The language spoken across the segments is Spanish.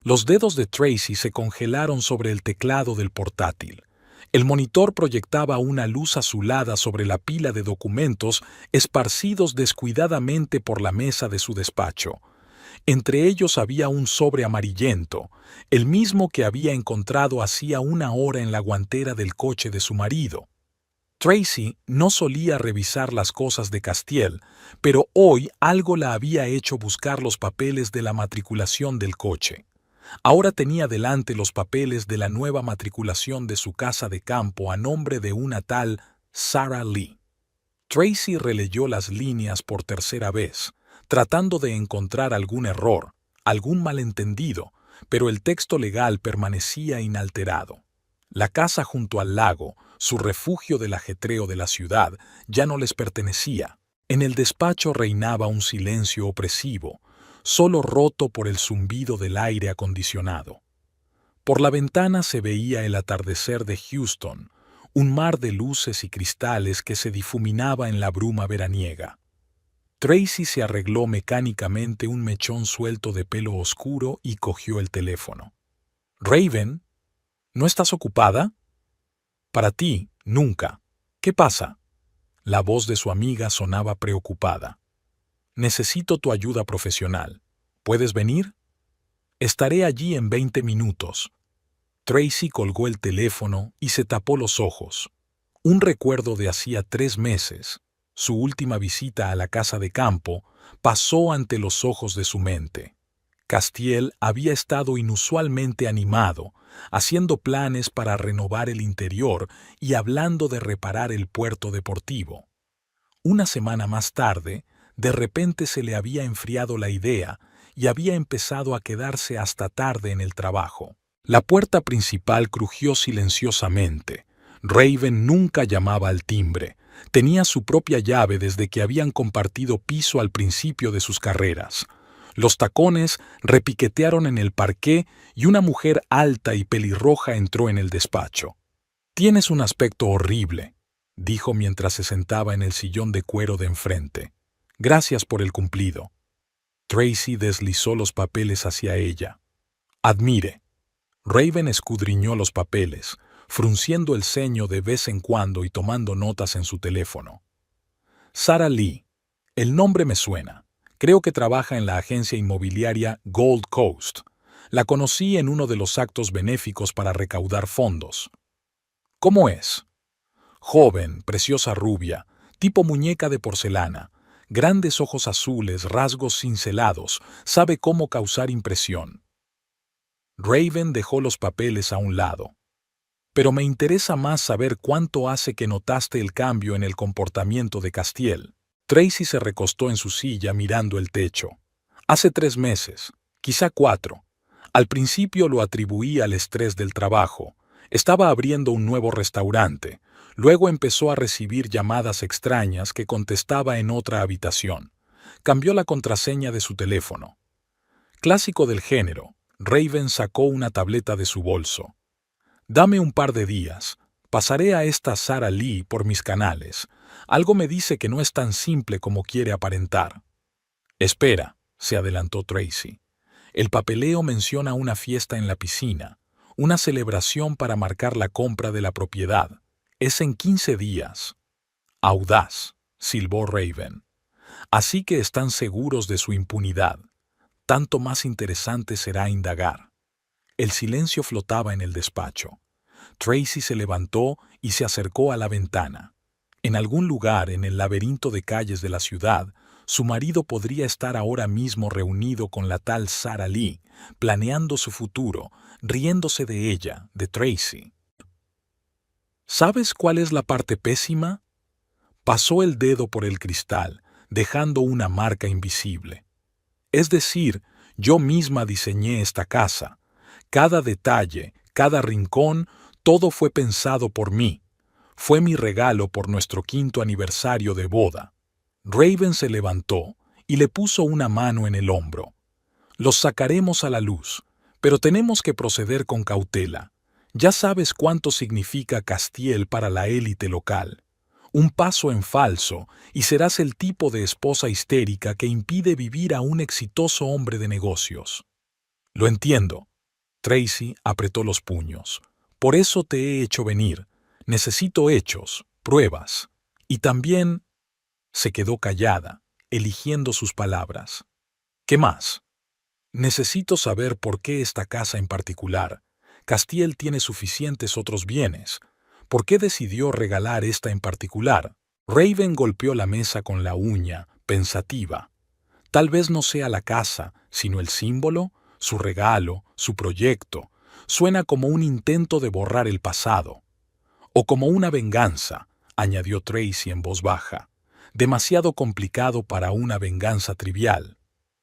Los dedos de Tracy se congelaron sobre el teclado del portátil. El monitor proyectaba una luz azulada sobre la pila de documentos esparcidos descuidadamente por la mesa de su despacho. Entre ellos había un sobre amarillento, el mismo que había encontrado hacía una hora en la guantera del coche de su marido. Tracy no solía revisar las cosas de Castiel, pero hoy algo la había hecho buscar los papeles de la matriculación del coche. Ahora tenía delante los papeles de la nueva matriculación de su casa de campo a nombre de una tal Sarah Lee. Tracy releyó las líneas por tercera vez, tratando de encontrar algún error, algún malentendido, pero el texto legal permanecía inalterado. La casa junto al lago, su refugio del ajetreo de la ciudad, ya no les pertenecía. En el despacho reinaba un silencio opresivo, solo roto por el zumbido del aire acondicionado. Por la ventana se veía el atardecer de Houston, un mar de luces y cristales que se difuminaba en la bruma veraniega. Tracy se arregló mecánicamente un mechón suelto de pelo oscuro y cogió el teléfono. «Raven, ¿no estás ocupada?» «Para ti, nunca. ¿Qué pasa?» La voz de su amiga sonaba preocupada. «Necesito tu ayuda profesional. ¿Puedes venir?» «Estaré allí en 20 minutos». Tracy colgó el teléfono y se tapó los ojos. Un recuerdo de hacía 3 meses, su última visita a la casa de campo, pasó ante los ojos de su mente. Castiel había estado inusualmente animado, haciendo planes para renovar el interior y hablando de reparar el puerto deportivo. Una semana más tarde, de repente se le había enfriado la idea y había empezado a quedarse hasta tarde en el trabajo. La puerta principal crujió silenciosamente. Raven nunca llamaba al timbre. Tenía su propia llave desde que habían compartido piso al principio de sus carreras. Los tacones repiquetearon en el parqué y una mujer alta y pelirroja entró en el despacho. «Tienes un aspecto horrible», dijo mientras se sentaba en el sillón de cuero de enfrente. «Gracias por el cumplido». Tracy deslizó los papeles hacia ella. «Admire». Raven escudriñó los papeles, frunciendo el ceño de vez en cuando y tomando notas en su teléfono. «Sarah Lee. El nombre me suena. Creo que trabaja en la agencia inmobiliaria Gold Coast. La conocí en uno de los actos benéficos para recaudar fondos». «¿Cómo es?» «Joven, preciosa rubia, tipo muñeca de porcelana, grandes ojos azules, rasgos cincelados, sabe cómo causar impresión». Raven dejó los papeles a un lado. «Pero me interesa más saber cuánto hace que notaste el cambio en el comportamiento de Castiel». Tracy se recostó en su silla mirando el techo. «Hace 3 meses, quizá 4. Al principio lo atribuí al estrés del trabajo. Estaba abriendo un nuevo restaurante. Luego empezó a recibir llamadas extrañas que contestaba en otra habitación. Cambió la contraseña de su teléfono». Clásico del género, Raven sacó una tableta de su bolso. «Dame un par de días. Pasaré a esta Sarah Lee por mis canales. Algo me dice que no es tan simple como quiere aparentar». «Espera», se adelantó Tracy. «El papeleo menciona una fiesta en la piscina, una celebración para marcar la compra de la propiedad. Es en 15 días». «Audaz», silbó Raven. «Así que están seguros de su impunidad. Tanto más interesante será indagar». El silencio flotaba en el despacho. Tracy se levantó y se acercó a la ventana. En algún lugar en el laberinto de calles de la ciudad, su marido podría estar ahora mismo reunido con la tal Sarah Lee, planeando su futuro, riéndose de ella, de Tracy. ¿Sabes cuál es la parte pésima? Pasó el dedo por el cristal, dejando una marca invisible. Es decir, yo misma diseñé esta casa. Cada detalle, cada rincón, todo fue pensado por mí. Fue mi regalo por nuestro 5º aniversario de boda. Raven se levantó y le puso una mano en el hombro. Los sacaremos a la luz, pero tenemos que proceder con cautela. Ya sabes cuánto significa Castiel para la élite local. Un paso en falso y serás el tipo de esposa histérica que impide vivir a un exitoso hombre de negocios. Lo entiendo, Tracy apretó los puños. Por eso te he hecho venir. Necesito hechos, pruebas. Y también... Se quedó callada, eligiendo sus palabras. ¿Qué más? Necesito saber por qué esta casa en particular. Castiel tiene suficientes otros bienes. ¿Por qué decidió regalar esta en particular? Raven golpeó la mesa con la uña, pensativa. Tal vez no sea la casa, sino el símbolo, su regalo, su proyecto. Suena como un intento de borrar el pasado. O como una venganza, añadió Tracy en voz baja. Demasiado complicado para una venganza trivial.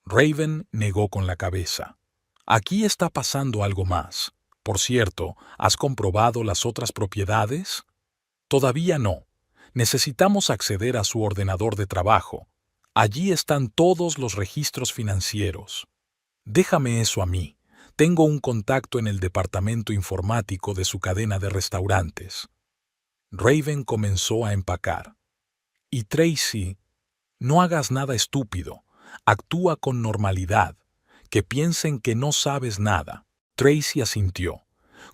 Raven negó con la cabeza. Aquí está pasando algo más. Por cierto, ¿has comprobado las otras propiedades? Todavía no. Necesitamos acceder a su ordenador de trabajo. Allí están todos los registros financieros. Déjame eso a mí. Tengo un contacto en el departamento informático de su cadena de restaurantes. Raven comenzó a empacar. Y Tracy, no hagas nada estúpido. Actúa con normalidad. Que piensen que no sabes nada. Tracy asintió.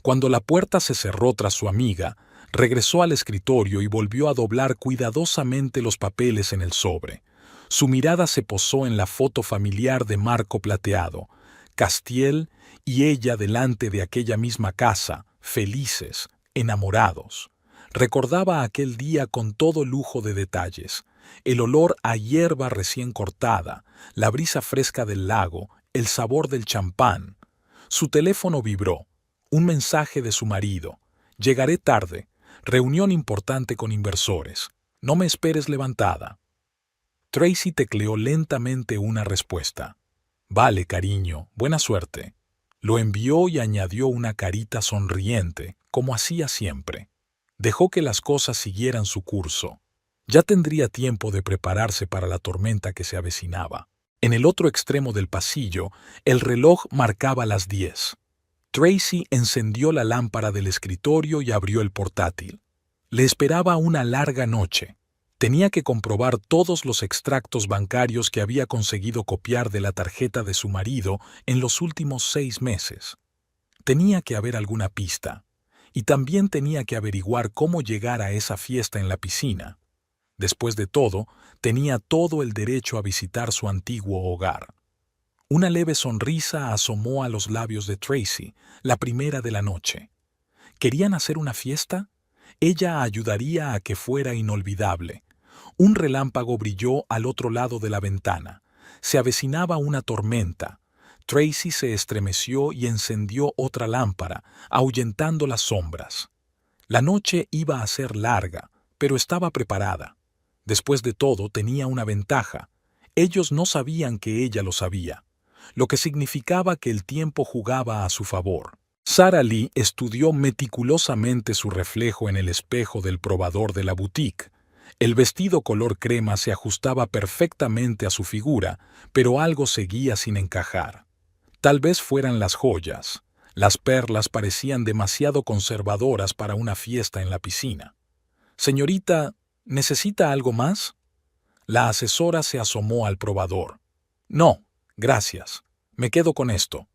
Cuando la puerta se cerró tras su amiga, regresó al escritorio y volvió a doblar cuidadosamente los papeles en el sobre. Su mirada se posó en la foto familiar de marco plateado. Castiel y ella delante de aquella misma casa, felices, enamorados. Recordaba aquel día con todo lujo de detalles. El olor a hierba recién cortada, la brisa fresca del lago, el sabor del champán. Su teléfono vibró. Un mensaje de su marido. Llegaré tarde. Reunión importante con inversores. No me esperes levantada. Tracy tecleó lentamente una respuesta. Vale, cariño, buena suerte. Lo envió y añadió una carita sonriente, como hacía siempre. Dejó que las cosas siguieran su curso. Ya tendría tiempo de prepararse para la tormenta que se avecinaba. En el otro extremo del pasillo, el reloj marcaba las 10. Tracy encendió la lámpara del escritorio y abrió el portátil. Le esperaba una larga noche. Tenía que comprobar todos los extractos bancarios que había conseguido copiar de la tarjeta de su marido en los últimos 6 meses. Tenía que haber alguna pista. Y también tenía que averiguar cómo llegar a esa fiesta en la piscina. Después de todo, tenía todo el derecho a visitar su antiguo hogar. Una leve sonrisa asomó a los labios de Tracy, la primera de la noche. ¿Querían hacer una fiesta? Ella ayudaría a que fuera inolvidable. Un relámpago brilló al otro lado de la ventana. Se avecinaba una tormenta. Tracy se estremeció y encendió otra lámpara, ahuyentando las sombras. La noche iba a ser larga, pero estaba preparada. Después de todo, tenía una ventaja. Ellos no sabían que ella lo sabía, lo que significaba que el tiempo jugaba a su favor. Sara Lee estudió meticulosamente su reflejo en el espejo del probador de la boutique. El vestido color crema se ajustaba perfectamente a su figura, pero algo seguía sin encajar. Tal vez fueran las joyas. Las perlas parecían demasiado conservadoras para una fiesta en la piscina. «Señorita, ¿necesita algo más?» La asesora se asomó al probador. «No, gracias. Me quedo con esto».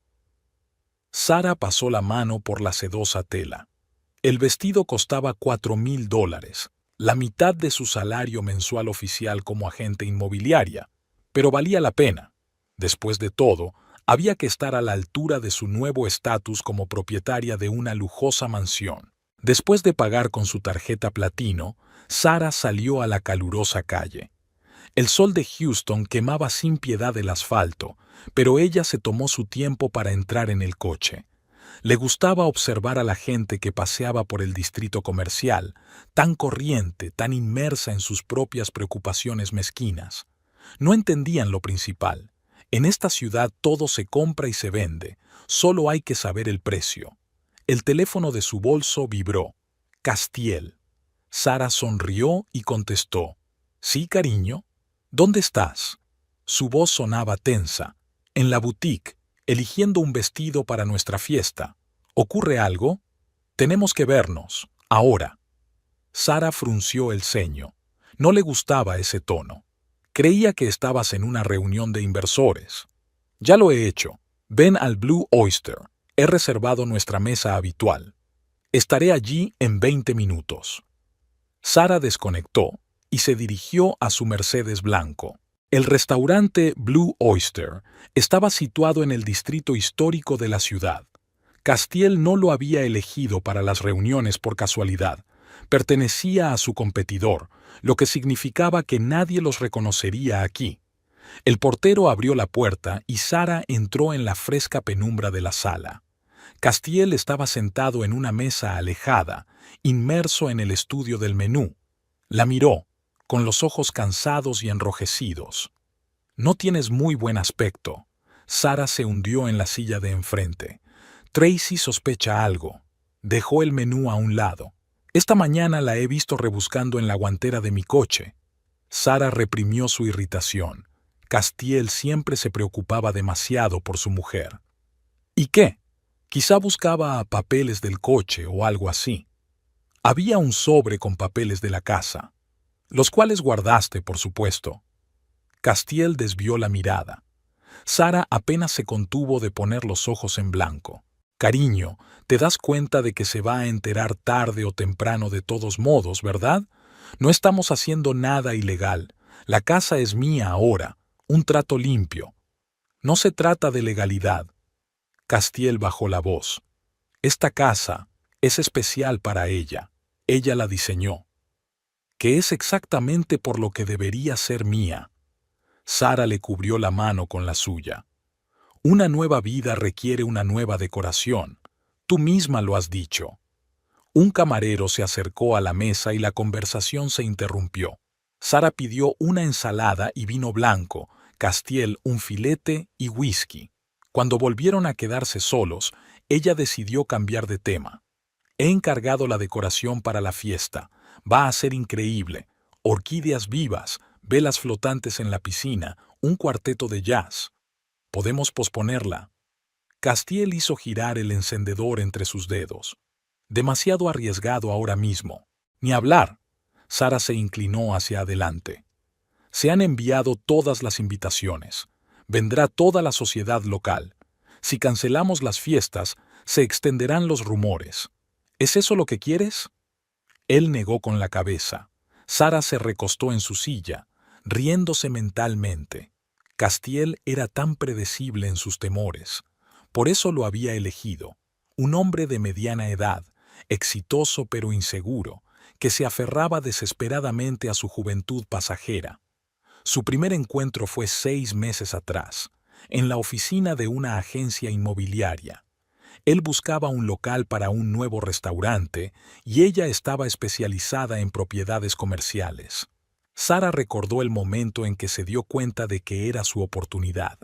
Sara pasó la mano por la sedosa tela. El vestido costaba $4,000, la mitad de su salario mensual oficial como agente inmobiliaria, pero valía la pena. Después de todo, había que estar a la altura de su nuevo estatus como propietaria de una lujosa mansión. Después de pagar con su tarjeta platino, Sara salió a la calurosa calle. El sol de Houston quemaba sin piedad el asfalto, pero ella se tomó su tiempo para entrar en el coche. Le gustaba observar a la gente que paseaba por el distrito comercial, tan corriente, tan inmersa en sus propias preocupaciones mezquinas. No entendían lo principal. En esta ciudad todo se compra y se vende, solo hay que saber el precio. El teléfono de su bolso vibró. Castiel. Sara sonrió y contestó. «Sí, cariño. ¿Dónde estás?» Su voz sonaba tensa. «En la boutique, eligiendo un vestido para nuestra fiesta. ¿Ocurre algo? Tenemos que vernos, ahora». Sara frunció el ceño. No le gustaba ese tono. Creía que estabas en una reunión de inversores. «Ya lo he hecho. Ven al Blue Oyster. He reservado nuestra mesa habitual. Estaré allí en 20 minutos. Sara desconectó y se dirigió a su Mercedes blanco. El restaurante Blue Oyster estaba situado en el distrito histórico de la ciudad. Castiel no lo había elegido para las reuniones por casualidad. Pertenecía a su competidor, lo que significaba que nadie los reconocería aquí. El portero abrió la puerta y Sara entró en la fresca penumbra de la sala. Castiel estaba sentado en una mesa alejada, inmerso en el estudio del menú. La miró, con los ojos cansados y enrojecidos. «No tienes muy buen aspecto». Sara se hundió en la silla de enfrente. «Tracy sospecha algo». Dejó el menú a un lado. «Esta mañana la he visto rebuscando en la guantera de mi coche». Sara reprimió su irritación. Castiel siempre se preocupaba demasiado por su mujer. ¿Y qué? Quizá buscaba papeles del coche o algo así. Había un sobre con papeles de la casa, los cuales guardaste, por supuesto. Castiel desvió la mirada. Sara apenas se contuvo de poner los ojos en blanco. «Cariño, te das cuenta de que se va a enterar tarde o temprano de todos modos, ¿verdad? No estamos haciendo nada ilegal. La casa es mía ahora, un trato limpio. No se trata de legalidad». Castiel bajó la voz. «Esta casa es especial para ella. Ella la diseñó. Que es exactamente por lo que debería ser mía». Sara le cubrió la mano con la suya. «Una nueva vida requiere una nueva decoración. Tú misma lo has dicho». Un camarero se acercó a la mesa y la conversación se interrumpió. Sara pidió una ensalada y vino blanco, Castiel un filete y whisky. Cuando volvieron a quedarse solos, ella decidió cambiar de tema. «He encargado la decoración para la fiesta. Va a ser increíble. Orquídeas vivas, velas flotantes en la piscina, un cuarteto de jazz. Podemos posponerla». Castiel hizo girar el encendedor entre sus dedos. «Demasiado arriesgado ahora mismo. Ni hablar». Sara se inclinó hacia adelante. «Se han enviado todas las invitaciones. Vendrá toda la sociedad local. Si cancelamos las fiestas, se extenderán los rumores. ¿Es eso lo que quieres?». Él negó con la cabeza. Sara se recostó en su silla, riéndose mentalmente. Castiel era tan predecible en sus temores. Por eso lo había elegido. Un hombre de mediana edad, exitoso pero inseguro, que se aferraba desesperadamente a su juventud pasajera. Su primer encuentro fue 6 meses atrás, en la oficina de una agencia inmobiliaria. Él buscaba un local para un nuevo restaurante y ella estaba especializada en propiedades comerciales. Sara recordó el momento en que se dio cuenta de que era su oportunidad.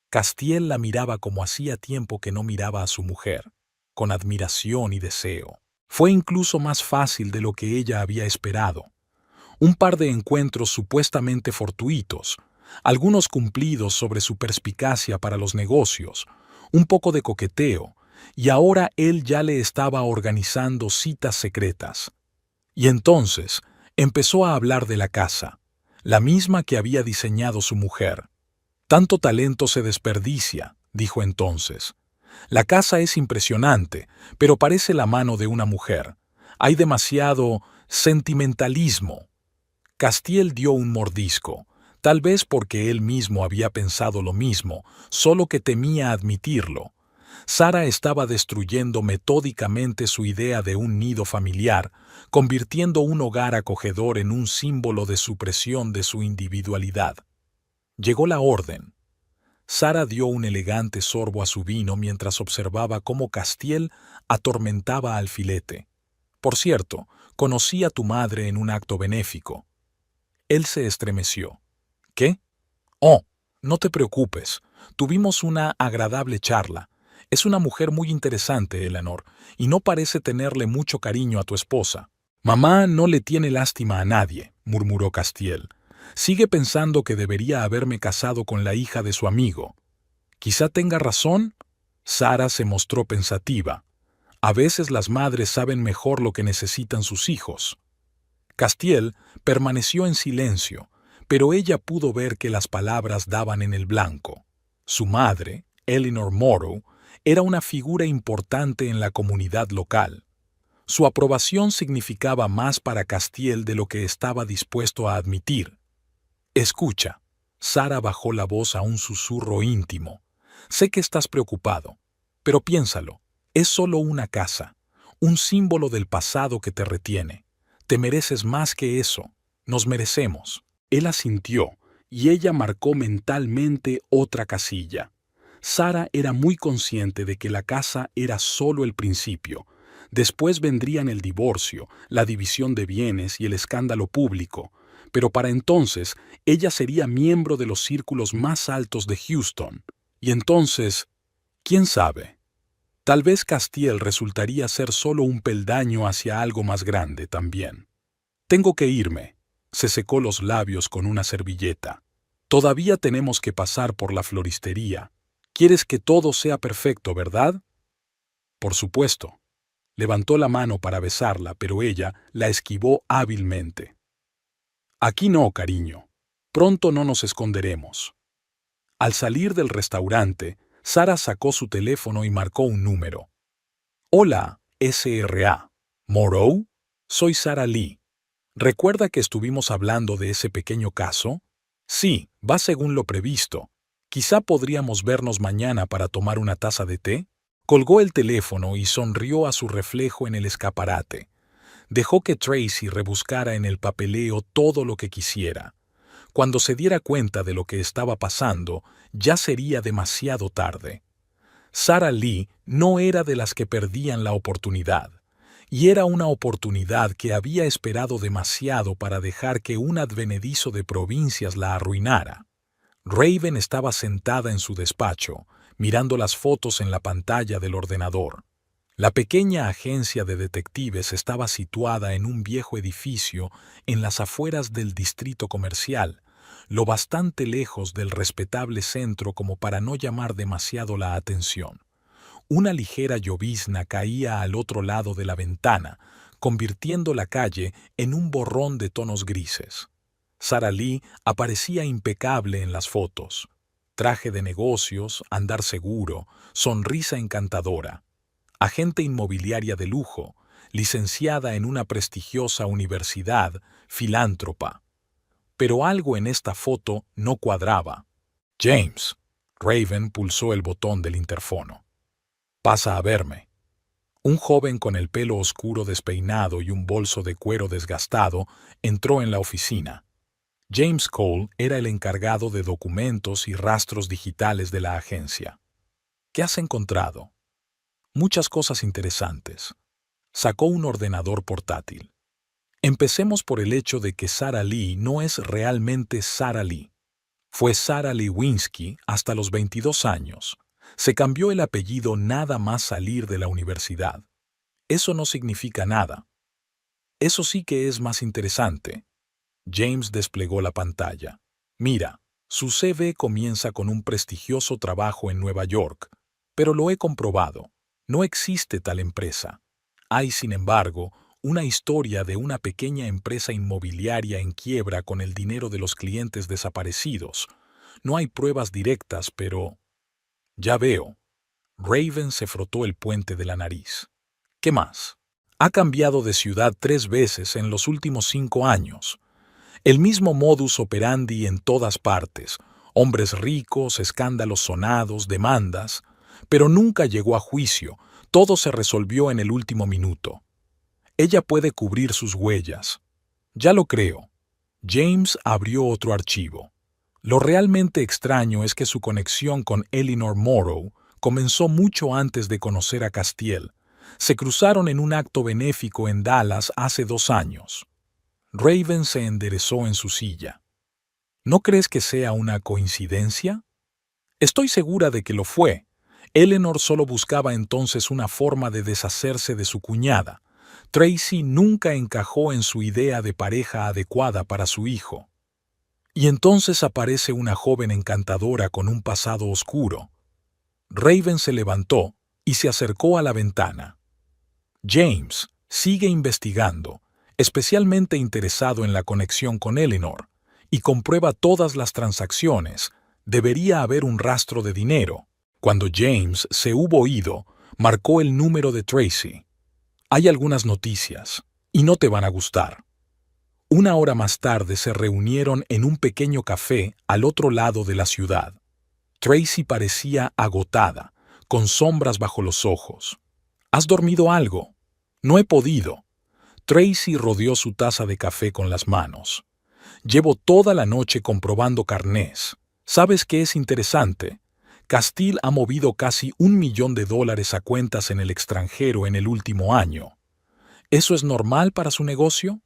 Castiel la miraba como hacía tiempo que no miraba a su mujer, con admiración y deseo. Fue incluso más fácil de lo que ella había esperado. Un par de encuentros supuestamente fortuitos, algunos cumplidos sobre su perspicacia para los negocios, un poco de coqueteo, y ahora él ya le estaba organizando citas secretas. Y entonces empezó a hablar de la casa, la misma que había diseñado su mujer. «Tanto talento se desperdicia», dijo entonces. «La casa es impresionante, pero parece la mano de una mujer. Hay demasiado sentimentalismo». Castiel dio un mordisco, tal vez porque él mismo había pensado lo mismo, solo que temía admitirlo. Sara estaba destruyendo metódicamente su idea de un nido familiar, convirtiendo un hogar acogedor en un símbolo de supresión de su individualidad. Llegó la orden. Sara dio un elegante sorbo a su vino mientras observaba cómo Castiel atormentaba al filete. «Por cierto, conocí a tu madre en un acto benéfico». Él se estremeció. «¿Qué? Oh, no te preocupes. Tuvimos una agradable charla. Es una mujer muy interesante, Eleanor, y no parece tenerle mucho cariño a tu esposa». «Mamá no le tiene lástima a nadie», murmuró Castiel. «Sigue pensando que debería haberme casado con la hija de su amigo». «Quizá tenga razón». Sara se mostró pensativa. «A veces las madres saben mejor lo que necesitan sus hijos». Castiel permaneció en silencio, pero ella pudo ver que las palabras daban en el blanco. Su madre, Eleanor Morrow, Era una figura importante en la comunidad local. Su aprobación significaba más para Castiel de lo que estaba dispuesto a admitir. Escucha. Sara bajó la voz a un susurro íntimo. Sé que estás preocupado, pero piénsalo. Es solo una casa, un símbolo del pasado que te retiene. Te mereces más que eso. Nos merecemos. Él asintió, y ella marcó mentalmente otra casilla. Sara era muy consciente de que la casa era solo el principio. Después vendrían el divorcio, la división de bienes y el escándalo público. Pero para entonces, ella sería miembro de los círculos más altos de Houston. Y entonces, ¿quién sabe? Tal vez Castiel resultaría ser solo un peldaño hacia algo más grande también. Tengo que irme. Se secó los labios con una servilleta. Todavía tenemos que pasar por la floristería. Quieres que todo sea perfecto, ¿verdad? Por supuesto. Levantó la mano para besarla, pero ella la esquivó hábilmente. Aquí no, cariño. Pronto no nos esconderemos. Al salir del restaurante, Sara sacó su teléfono y marcó un número. Hola, SRA. ¿Morrow? Soy Sara Lee. ¿Recuerda que estuvimos hablando de ese pequeño caso? Sí, va según lo previsto. Quizá podríamos vernos mañana para tomar una taza de té. Colgó el teléfono y sonrió a su reflejo en el escaparate. Dejó que Tracy rebuscara en el papeleo todo lo que quisiera. Cuando se diera cuenta de lo que estaba pasando, ya sería demasiado tarde. Sara Lee no era de las que perdían la oportunidad, y era una oportunidad que había esperado demasiado para dejar que un advenedizo de provincias la arruinara. Raven estaba sentada en su despacho, mirando las fotos en la pantalla del ordenador. La pequeña agencia de detectives estaba situada en un viejo edificio en las afueras del distrito comercial, lo bastante lejos del respetable centro como para no llamar demasiado la atención. Una ligera llovizna caía al otro lado de la ventana, convirtiendo la calle en un borrón de tonos grises. Sara Lee aparecía impecable en las fotos. Traje de negocios, andar seguro, sonrisa encantadora. Agente inmobiliaria de lujo, licenciada en una prestigiosa universidad, filántropa. Pero algo en esta foto no cuadraba. James. Raven pulsó el botón del interfono. Pasa a verme. Un joven con el pelo oscuro despeinado y un bolso de cuero desgastado entró en la oficina. James Cole era el encargado de documentos y rastros digitales de la agencia. ¿Qué has encontrado? Muchas cosas interesantes. Sacó un ordenador portátil. Empecemos por el hecho de que Sara Lee no es realmente Sara Lee. Fue Sara Lewinsky hasta los 22 años. Se cambió el apellido nada más salir de la universidad. Eso no significa nada. Eso sí que es más interesante. James desplegó la pantalla. Mira, su CV comienza con un prestigioso trabajo en Nueva York, pero lo he comprobado. No existe tal empresa. Hay, sin embargo, una historia de una pequeña empresa inmobiliaria en quiebra con el dinero de los clientes desaparecidos. No hay pruebas directas, pero... Ya veo. Raven se frotó el puente de la nariz. ¿Qué más? Ha cambiado de ciudad 3 veces en los últimos 5 años. El mismo modus operandi en todas partes. Hombres ricos, escándalos sonados, demandas. Pero nunca llegó a juicio. Todo se resolvió en el último minuto. Ella puede cubrir sus huellas. Ya lo creo. James abrió otro archivo. Lo realmente extraño es que su conexión con Eleanor Morrow comenzó mucho antes de conocer a Castiel. Se cruzaron en un acto benéfico en Dallas hace 2 años. Raven se enderezó en su silla. ¿No crees que sea una coincidencia? Estoy segura de que lo fue. Eleanor solo buscaba entonces una forma de deshacerse de su cuñada. Tracy nunca encajó en su idea de pareja adecuada para su hijo. Y entonces aparece una joven encantadora con un pasado oscuro. Raven se levantó y se acercó a la ventana. James sigue investigando, especialmente interesado en la conexión con Eleanor, y comprueba todas las transacciones. Debería haber un rastro de dinero. Cuando James se hubo ido, marcó el número de Tracy. Hay algunas noticias, y no te van a gustar. Una hora más tarde se reunieron en un pequeño café al otro lado de la ciudad. Tracy parecía agotada, con sombras bajo los ojos. ¿Has dormido algo? No he podido. Tracy rodeó su taza de café con las manos. Llevo toda la noche comprobando carnés. ¿Sabes qué es interesante? Castile ha movido casi $1 millón a cuentas en el extranjero en el último año. ¿Eso es normal para su negocio?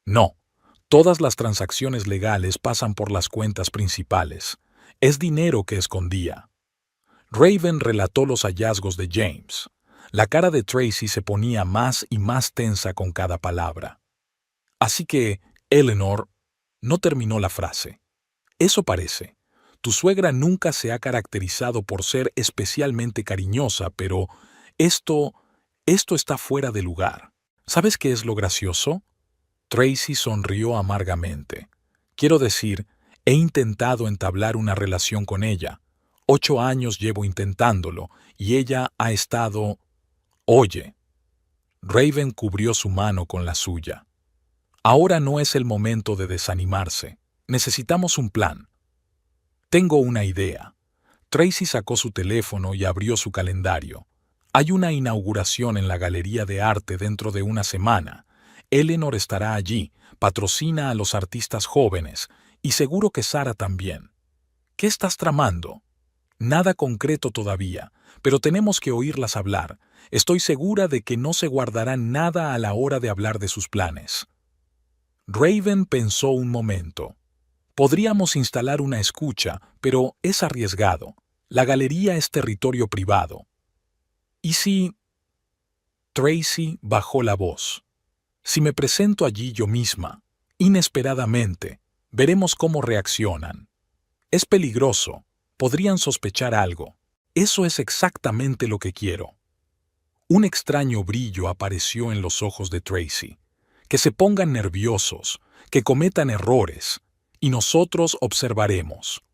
No. Todas las transacciones legales pasan por las cuentas principales. Es dinero que escondía. Raven relató los hallazgos de James. La cara de Tracy se ponía más y más tensa con cada palabra. Así que, Eleanor, no terminó la frase. Eso parece. Tu suegra nunca se ha caracterizado por ser especialmente cariñosa, pero esto está fuera de lugar. ¿Sabes qué es lo gracioso? Tracy sonrió amargamente. Quiero decir, he intentado entablar una relación con ella. 8 años llevo intentándolo, y ella ha estado... Oye. Raven cubrió su mano con la suya. Ahora no es el momento de desanimarse. Necesitamos un plan. Tengo una idea. Tracy sacó su teléfono y abrió su calendario. Hay una inauguración en la Galería de Arte dentro de una semana. Eleanor estará allí, patrocina a los artistas jóvenes, y seguro que Sara también. ¿Qué estás tramando? Nada concreto todavía, pero tenemos que oírlas hablar. Estoy segura de que no se guardarán nada a la hora de hablar de sus planes. Raven pensó un momento. Podríamos instalar una escucha, pero es arriesgado. La galería es territorio privado. ¿Y si...? Tracy bajó la voz. Si me presento allí yo misma, inesperadamente, veremos cómo reaccionan. Es peligroso. Podrían sospechar algo. Eso es exactamente lo que quiero. Un extraño brillo apareció en los ojos de Tracy. Que se pongan nerviosos, que cometan errores, y nosotros observaremos.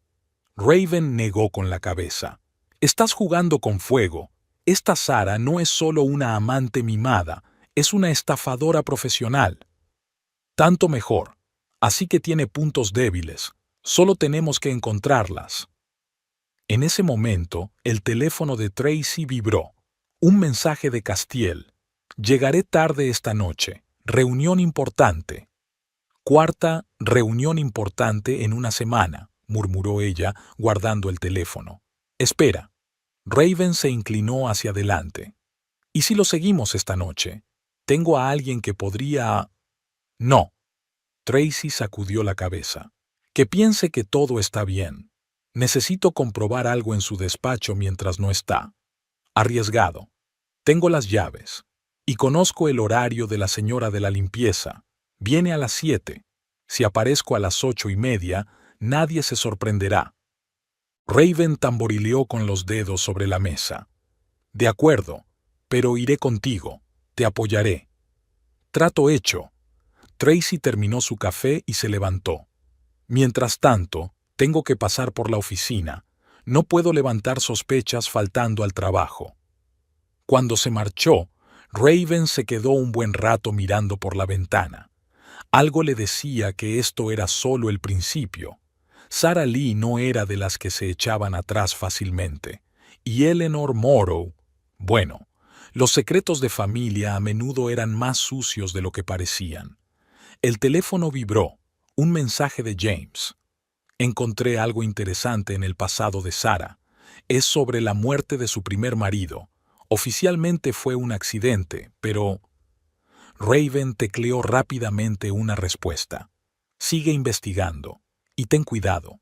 Raven negó con la cabeza. Estás jugando con fuego. Esta Sara no es solo una amante mimada, es una estafadora profesional. Tanto mejor. Así que tiene puntos débiles. Solo tenemos que encontrarlas. En ese momento, el teléfono de Tracy vibró. Un mensaje de Castiel. Llegaré tarde esta noche. Reunión importante. Cuarta reunión importante en una semana, murmuró ella, guardando el teléfono. Espera. Raven se inclinó hacia adelante. ¿Y si lo seguimos esta noche? Tengo a alguien que podría... No. Tracy sacudió la cabeza. Que piense que todo está bien. Necesito comprobar algo en su despacho mientras no está. Arriesgado. Tengo las llaves. Y conozco el horario de la señora de la limpieza. Viene a las 7. Si aparezco a las 8:30, nadie se sorprenderá. Raven tamborileó con los dedos sobre la mesa. De acuerdo, pero iré contigo. Te apoyaré. Trato hecho. Tracy terminó su café y se levantó. Mientras tanto, tengo que pasar por la oficina. No puedo levantar sospechas faltando al trabajo. Cuando se marchó, Raven se quedó un buen rato mirando por la ventana. Algo le decía que esto era solo el principio. Sara Lee no era de las que se echaban atrás fácilmente. Y Eleanor Morrow, bueno, los secretos de familia a menudo eran más sucios de lo que parecían. El teléfono vibró, un mensaje de James. Encontré algo interesante en el pasado de Sara. Es sobre la muerte de su primer marido. Oficialmente fue un accidente, pero... Raven tecleó rápidamente una respuesta. Sigue investigando. Y ten cuidado.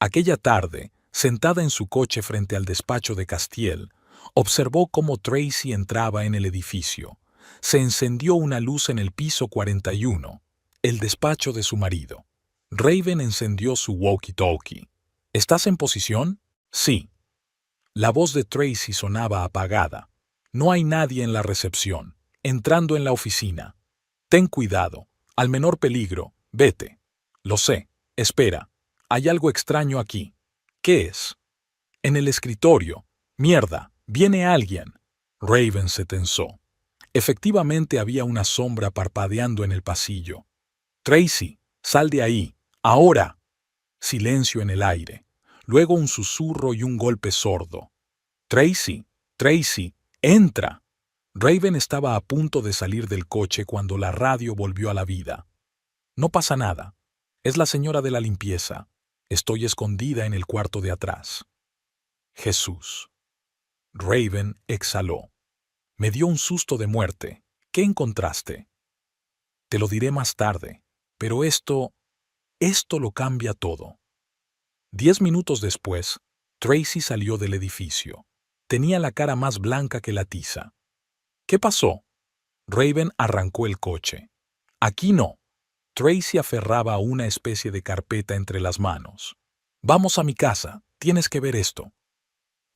Aquella tarde, sentada en su coche frente al despacho de Castiel, observó cómo Tracy entraba en el edificio. Se encendió una luz en el piso 41, el despacho de su marido. Raven encendió su walkie-talkie. ¿Estás en posición? Sí. La voz de Tracy sonaba apagada. No hay nadie en la recepción. Entrando en la oficina. Ten cuidado. Al menor peligro. Vete. Lo sé. Espera. Hay algo extraño aquí. ¿Qué es? En el escritorio. Mierda, viene alguien. Raven se tensó. Efectivamente había una sombra parpadeando en el pasillo. Tracy, sal de ahí. Ahora. Silencio en el aire. Luego un susurro y un golpe sordo. Tracy, Tracy, entra. Raven estaba a punto de salir del coche cuando la radio volvió a la vida. No pasa nada. Es la señora de la limpieza. Estoy escondida en el cuarto de atrás. Jesús. Raven exhaló. Me dio un susto de muerte. ¿Qué encontraste? Te lo diré más tarde, pero esto lo cambia todo. 10 minutos después, Tracy salió del edificio. Tenía la cara más blanca que la tiza. ¿Qué pasó? Raven arrancó el coche. Aquí no. Tracy aferraba una especie de carpeta entre las manos. Vamos a mi casa, tienes que ver esto.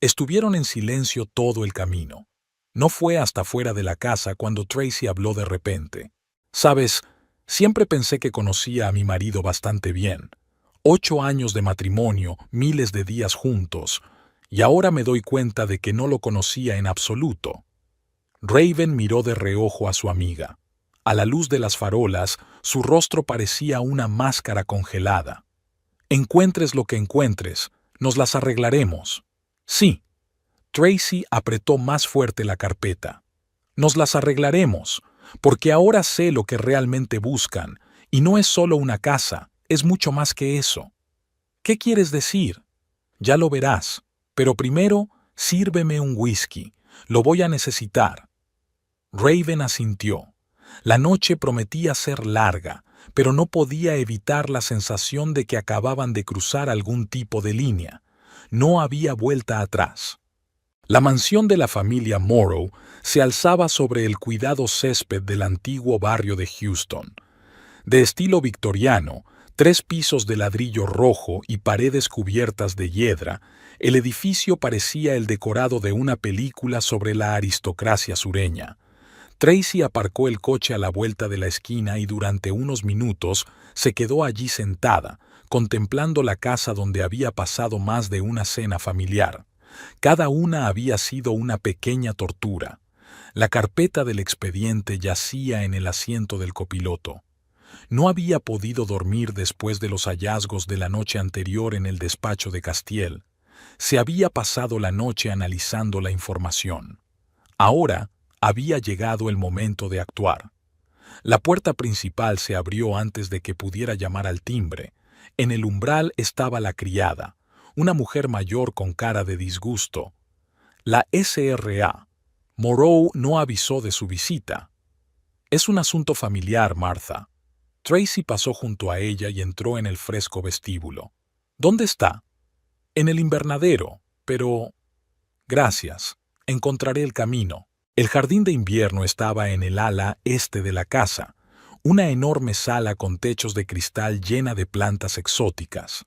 Estuvieron en silencio todo el camino. No fue hasta fuera de la casa cuando Tracy habló de repente. Sabes, siempre pensé que conocía a mi marido bastante bien. 8 años de matrimonio, miles de días juntos, y ahora me doy cuenta de que no lo conocía en absoluto. Raven miró de reojo a su amiga. A la luz de las farolas, su rostro parecía una máscara congelada. Encuentres lo que encuentres, nos las arreglaremos. Sí. Tracy apretó más fuerte la carpeta. Nos las arreglaremos, porque ahora sé lo que realmente buscan, y no es solo una casa, es mucho más que eso. ¿Qué quieres decir? Ya lo verás, pero primero sírveme un whisky, lo voy a necesitar. Raven asintió. La noche prometía ser larga, pero no podía evitar la sensación de que acababan de cruzar algún tipo de línea. No había vuelta atrás. La mansión de la familia Morrow se alzaba sobre el cuidado césped del antiguo barrio de Houston. De estilo victoriano, 3 pisos de ladrillo rojo y paredes cubiertas de hiedra, el edificio parecía el decorado de una película sobre la aristocracia sureña. Tracy aparcó el coche a la vuelta de la esquina y durante unos minutos se quedó allí sentada, contemplando la casa donde había pasado más de una cena familiar. Cada una había sido una pequeña tortura. La carpeta del expediente yacía en el asiento del copiloto. No había podido dormir después de los hallazgos de la noche anterior en el despacho de Castiel. Se había pasado la noche analizando la información. Ahora había llegado el momento de actuar. La puerta principal se abrió antes de que pudiera llamar al timbre. En el umbral estaba la criada, una mujer mayor con cara de disgusto. La SRA. Morrow no avisó de su visita. Es un asunto familiar, Martha. Tracy pasó junto a ella y entró en el fresco vestíbulo. ¿Dónde está? En el invernadero, pero... Gracias. Encontraré el camino. El jardín de invierno estaba en el ala este de la casa, una enorme sala con techos de cristal llena de plantas exóticas.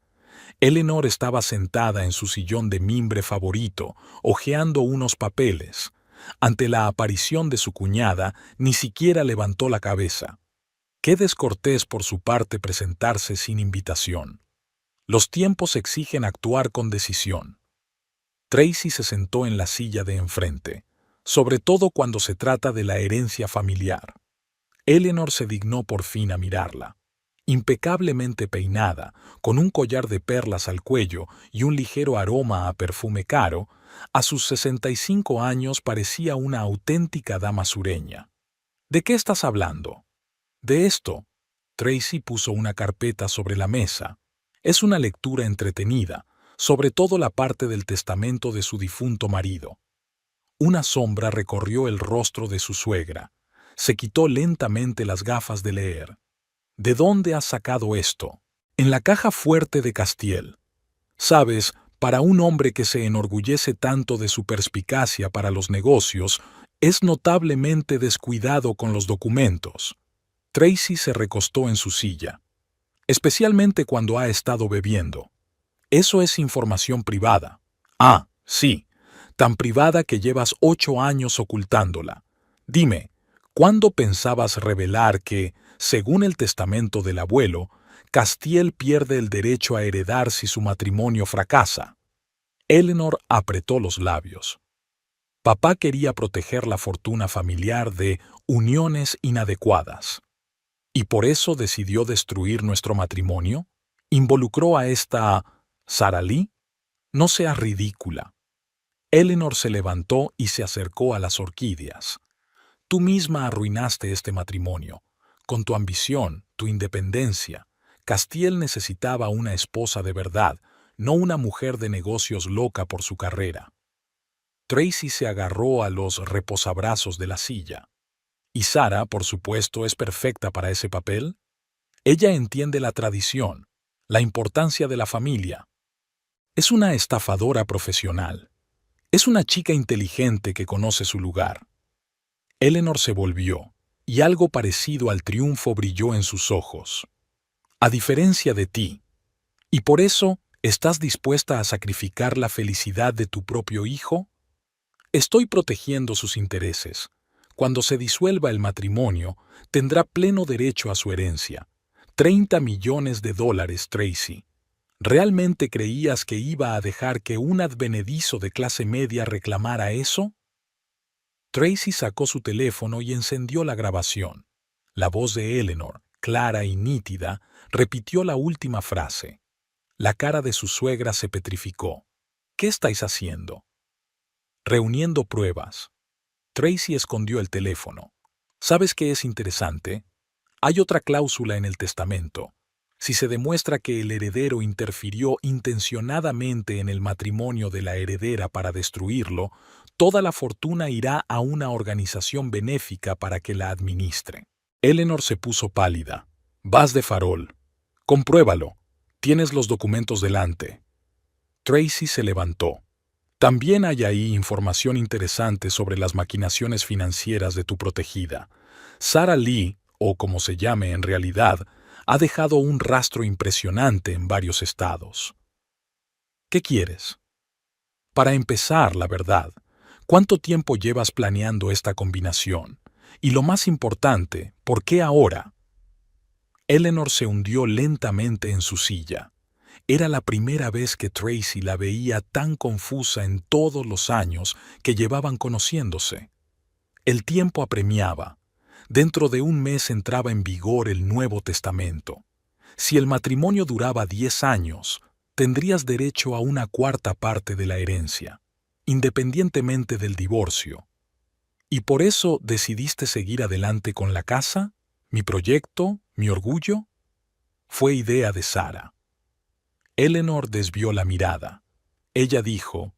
Eleanor estaba sentada en su sillón de mimbre favorito, hojeando unos papeles. Ante la aparición de su cuñada, ni siquiera levantó la cabeza. Qué descortés por su parte presentarse sin invitación. Los tiempos exigen actuar con decisión. Tracy se sentó en la silla de enfrente, sobre todo cuando se trata de la herencia familiar. Eleanor se dignó por fin a mirarla. Impecablemente peinada, con un collar de perlas al cuello y un ligero aroma a perfume caro, a sus 65 años parecía una auténtica dama sureña. ¿De qué estás hablando? De esto. Tracy puso una carpeta sobre la mesa. Es una lectura entretenida, sobre todo la parte del testamento de su difunto marido. Una sombra recorrió el rostro de su suegra. Se quitó lentamente las gafas de leer. ¿De dónde has sacado esto? En la caja fuerte de Castiel. Sabes, para un hombre que se enorgullece tanto de su perspicacia para los negocios, es notablemente descuidado con los documentos. Tracy se recostó en su silla. Especialmente cuando ha estado bebiendo. Eso es información privada. Ah, sí, tan privada que llevas 8 años ocultándola. Dime, ¿cuándo pensabas revelar que, según el testamento del abuelo, Castiel pierde el derecho a heredar si su matrimonio fracasa? Eleanor apretó los labios. Papá quería proteger la fortuna familiar de uniones inadecuadas. ¿Y por eso decidió destruir nuestro matrimonio? ¿Involucró a esta Sara Lee? No seas ridícula. Eleanor se levantó y se acercó a las orquídeas. Tú misma arruinaste este matrimonio. Con tu ambición, tu independencia. Castiel necesitaba una esposa de verdad, no una mujer de negocios loca por su carrera. Tracy se agarró a los reposabrazos de la silla. ¿Y Sara, por supuesto, es perfecta para ese papel? Ella entiende la tradición, la importancia de la familia. Es una estafadora profesional. Es una chica inteligente que conoce su lugar. Eleanor se volvió, y algo parecido al triunfo brilló en sus ojos. A diferencia de ti. ¿Y por eso estás dispuesta a sacrificar la felicidad de tu propio hijo? Estoy protegiendo sus intereses. Cuando se disuelva el matrimonio, tendrá pleno derecho a su herencia. 30 millones de dólares, Tracy. ¿Realmente creías que iba a dejar que un advenedizo de clase media reclamara eso? Tracy sacó su teléfono y encendió la grabación. La voz de Eleanor, clara y nítida, repitió la última frase. La cara de su suegra se petrificó. ¿Qué estáis haciendo? Reuniendo pruebas. Tracy escondió el teléfono. ¿Sabes qué es interesante? Hay otra cláusula en el testamento. Si se demuestra que el heredero interfirió intencionadamente en el matrimonio de la heredera para destruirlo, toda la fortuna irá a una organización benéfica para que la administre. Eleanor se puso pálida. Vas de farol. Compruébalo. Tienes los documentos delante. Tracy se levantó. También hay ahí información interesante sobre las maquinaciones financieras de tu protegida. Sara Lee, o como se llame en realidad, ha dejado un rastro impresionante en varios estados. ¿Qué quieres? Para empezar, la verdad, ¿cuánto tiempo llevas planeando esta combinación? Y lo más importante, ¿por qué ahora? Eleanor se hundió lentamente en su silla. Era la primera vez que Tracy la veía tan confusa en todos los años que llevaban conociéndose. El tiempo apremiaba. Dentro de un mes entraba en vigor el Nuevo Testamento. Si el matrimonio duraba 10 años, tendrías derecho a una cuarta parte de la herencia, independientemente del divorcio. ¿Y por eso decidiste seguir adelante con la casa? ¿Mi proyecto? ¿Mi orgullo? Fue idea de Sara. Eleanor desvió la mirada. Ella dijo,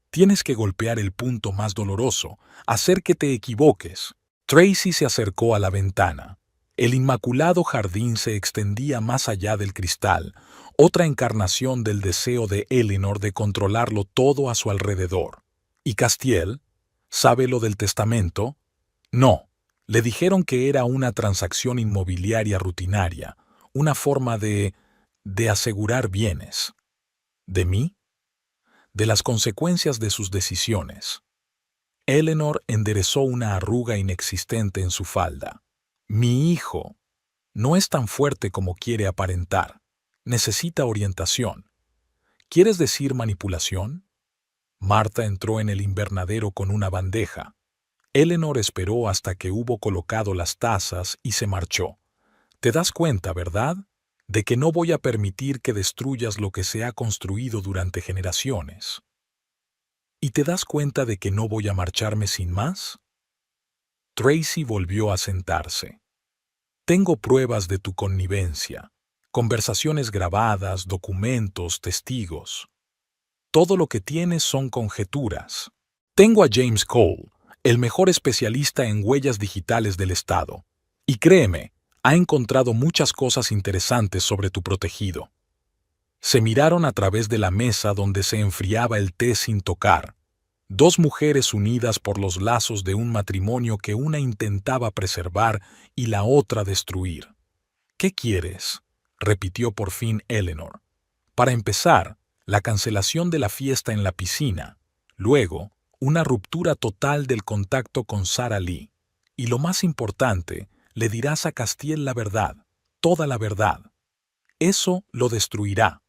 tienes que golpear el punto más doloroso, hacer que te equivoques. Tracy se acercó a la ventana. El inmaculado jardín se extendía más allá del cristal, otra encarnación del deseo de Eleanor de controlarlo todo a su alrededor. ¿Y Castiel? ¿Sabe lo del testamento? No. Le dijeron que era una transacción inmobiliaria rutinaria, una forma de asegurar bienes. ¿De mí? De las consecuencias de sus decisiones. Eleanor enderezó una arruga inexistente en su falda. Mi hijo no es tan fuerte como quiere aparentar. Necesita orientación. ¿Quieres decir manipulación? Marta entró en el invernadero con una bandeja. Eleanor esperó hasta que hubo colocado las tazas y se marchó. ¿Te das cuenta, verdad? De que no voy a permitir que destruyas lo que se ha construido durante generaciones. ¿Y te das cuenta de que no voy a marcharme sin más? Tracy volvió a sentarse. Tengo pruebas de tu connivencia, conversaciones grabadas, documentos, testigos. Todo lo que tienes son conjeturas. Tengo a James Cole, el mejor especialista en huellas digitales del estado. Y créeme, ha encontrado muchas cosas interesantes sobre tu protegido. Se miraron a través de la mesa donde se enfriaba el té sin tocar. Dos mujeres unidas por los lazos de un matrimonio que una intentaba preservar y la otra destruir. ¿Qué quieres?, repitió por fin Eleanor. Para empezar, la cancelación de la fiesta en la piscina. Luego, una ruptura total del contacto con Sara Lee. Y lo más importante, le dirás a Castiel la verdad, toda la verdad. Eso lo destruirá.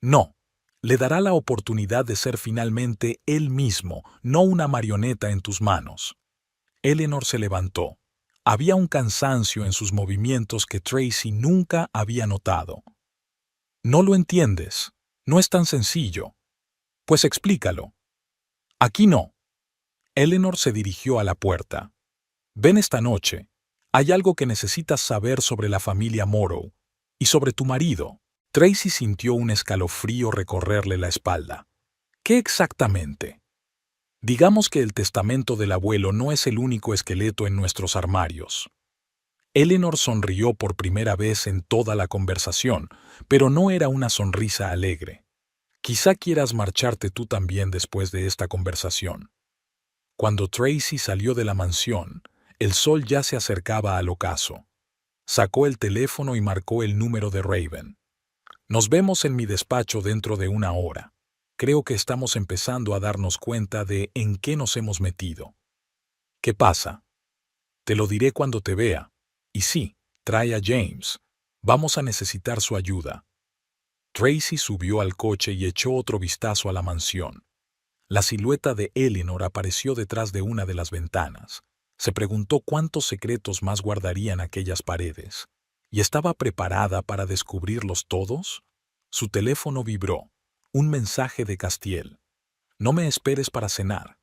No, Le dará la oportunidad de ser finalmente él mismo, no una marioneta en tus manos. Eleanor se levantó. Había un cansancio en sus movimientos que Tracy nunca había notado. No lo entiendes. No es tan sencillo. Pues explícalo. Aquí no. Eleanor se dirigió a la puerta. Ven esta noche. Hay algo que necesitas saber sobre la familia Morrow y sobre tu marido. Tracy sintió un escalofrío recorrerle la espalda. ¿Qué exactamente? Digamos que el testamento del abuelo no es el único esqueleto en nuestros armarios. Eleanor sonrió por primera vez en toda la conversación, pero no era una sonrisa alegre. Quizá quieras marcharte tú también después de esta conversación. Cuando Tracy salió de la mansión, el sol ya se acercaba al ocaso. Sacó el teléfono y marcó el número de Raven. Nos vemos en mi despacho dentro de una hora. Creo que estamos empezando a darnos cuenta de en qué nos hemos metido. ¿Qué pasa? Te lo diré cuando te vea. Y sí, trae a James. Vamos a necesitar su ayuda. Tracy subió al coche y echó otro vistazo a la mansión. La silueta de Eleanor apareció detrás de una de las ventanas. Se preguntó cuántos secretos más guardarían aquellas paredes. ¿Y estaba preparada para descubrirlos todos? Su teléfono vibró. Un mensaje de Castiel. No me esperes para cenar.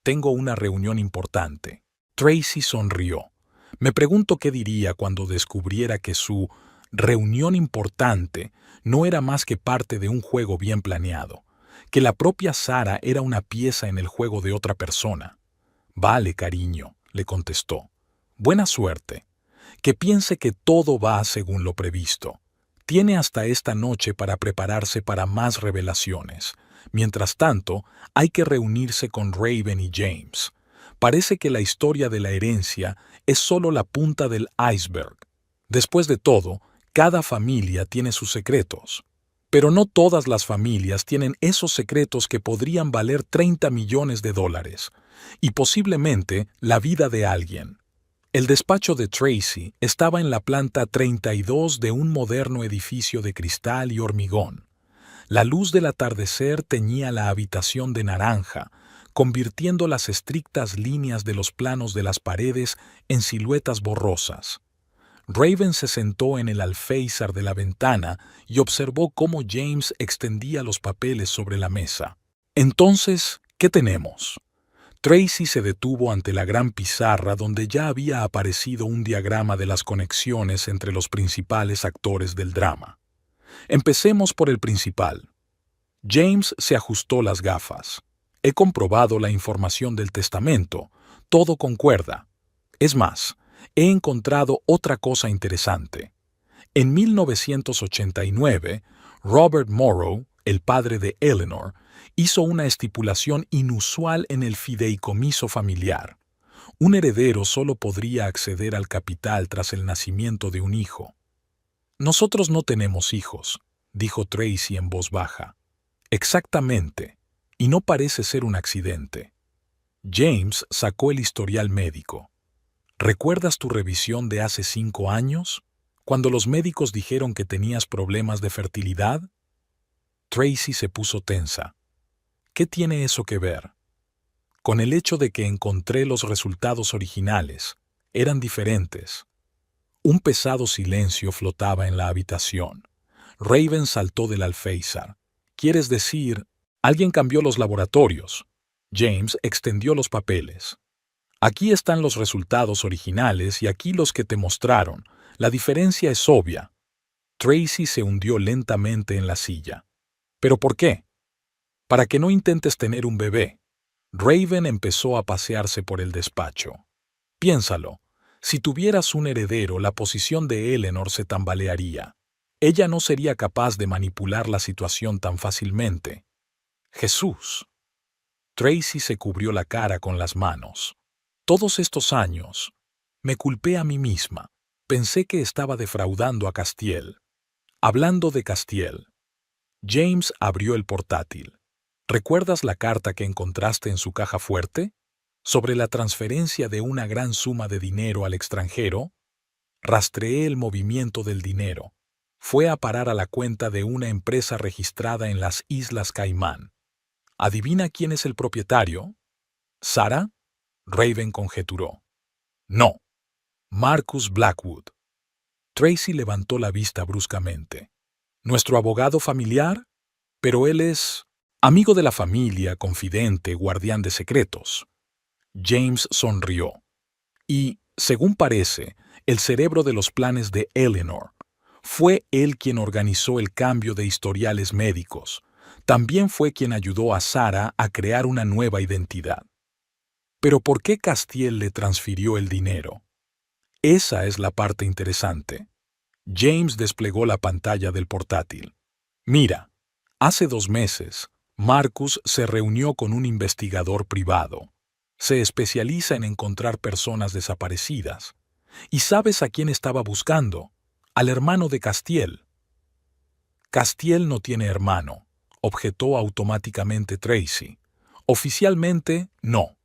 Tengo una reunión importante. Tracy sonrió. Me pregunto qué diría cuando descubriera que su reunión importante no era más que parte de un juego bien planeado, que la propia Sarah era una pieza en el juego de otra persona. Vale, cariño, le contestó. Buena suerte. Que piense que todo va según lo previsto. Tiene hasta esta noche para prepararse para más revelaciones. Mientras tanto, hay que reunirse con Raven y James. Parece que la historia de la herencia es solo la punta del iceberg. Después de todo, cada familia tiene sus secretos. Pero no todas las familias tienen esos secretos que podrían valer $30 millones y posiblemente la vida de alguien. El despacho de Tracy estaba en la planta 32 de un moderno edificio de cristal y hormigón. La luz del atardecer teñía la habitación de naranja, convirtiendo las estrictas líneas de los planos de las paredes en siluetas borrosas. Raven se sentó en el alféizar de la ventana y observó cómo James extendía los papeles sobre la mesa. Entonces, ¿qué tenemos? Tracy se detuvo ante la gran pizarra donde ya había aparecido un diagrama de las conexiones entre los principales actores del drama. Empecemos por el principal. James se ajustó las gafas. He comprobado la información del testamento. Todo concuerda. Es más, he encontrado otra cosa interesante. En 1989, Robert Morrow, el padre de Eleanor, hizo una estipulación inusual en el fideicomiso familiar. Un heredero solo podría acceder al capital tras el nacimiento de un hijo. Nosotros no tenemos hijos, dijo Tracy en voz baja. Exactamente, y no parece ser un accidente. James sacó el historial médico. ¿Recuerdas tu revisión de hace 5 años? Cuando los médicos dijeron que tenías problemas de fertilidad. Tracy se puso tensa. ¿Qué tiene eso que ver? Con el hecho de que encontré los resultados originales. Eran diferentes. Un pesado silencio flotaba en la habitación. Raven saltó del alféizar. ¿Quieres decir? Alguien cambió los laboratorios. James extendió los papeles. Aquí están los resultados originales y aquí los que te mostraron. La diferencia es obvia. Tracy se hundió lentamente en la silla. ¿Pero por qué? Para que no intentes tener un bebé. Raven empezó a pasearse por el despacho. Piénsalo. Si tuvieras un heredero, la posición de Eleanor se tambalearía. Ella no sería capaz de manipular la situación tan fácilmente. Jesús. Tracy se cubrió la cara con las manos. Todos estos años, me culpé a mí misma. Pensé que estaba defraudando a Castiel. Hablando de Castiel. James abrió el portátil. ¿Recuerdas la carta que encontraste en su caja fuerte? Sobre la transferencia de una gran suma de dinero al extranjero. Rastreé el movimiento del dinero. Fue a parar a la cuenta de una empresa registrada en las Islas Caimán. ¿Adivina quién es el propietario? ¿Sarah? Raven conjeturó. No. Marcus Blackwood. Tracy levantó la vista bruscamente. ¿Nuestro abogado familiar? Pero él es amigo de la familia, confidente, guardián de secretos. James sonrió. Y, según parece, el cerebro de los planes de Eleanor. Fue él quien organizó el cambio de historiales médicos. También fue quien ayudó a Sarah a crear una nueva identidad. Pero ¿por qué Castiel le transfirió el dinero? Esa es la parte interesante. James desplegó la pantalla del portátil. Mira, hace 2 meses, Marcus se reunió con un investigador privado. Se especializa en encontrar personas desaparecidas. ¿Y sabes a quién estaba buscando? Al hermano de Castiel. Castiel no tiene hermano, objetó automáticamente Tracy. Oficialmente, no,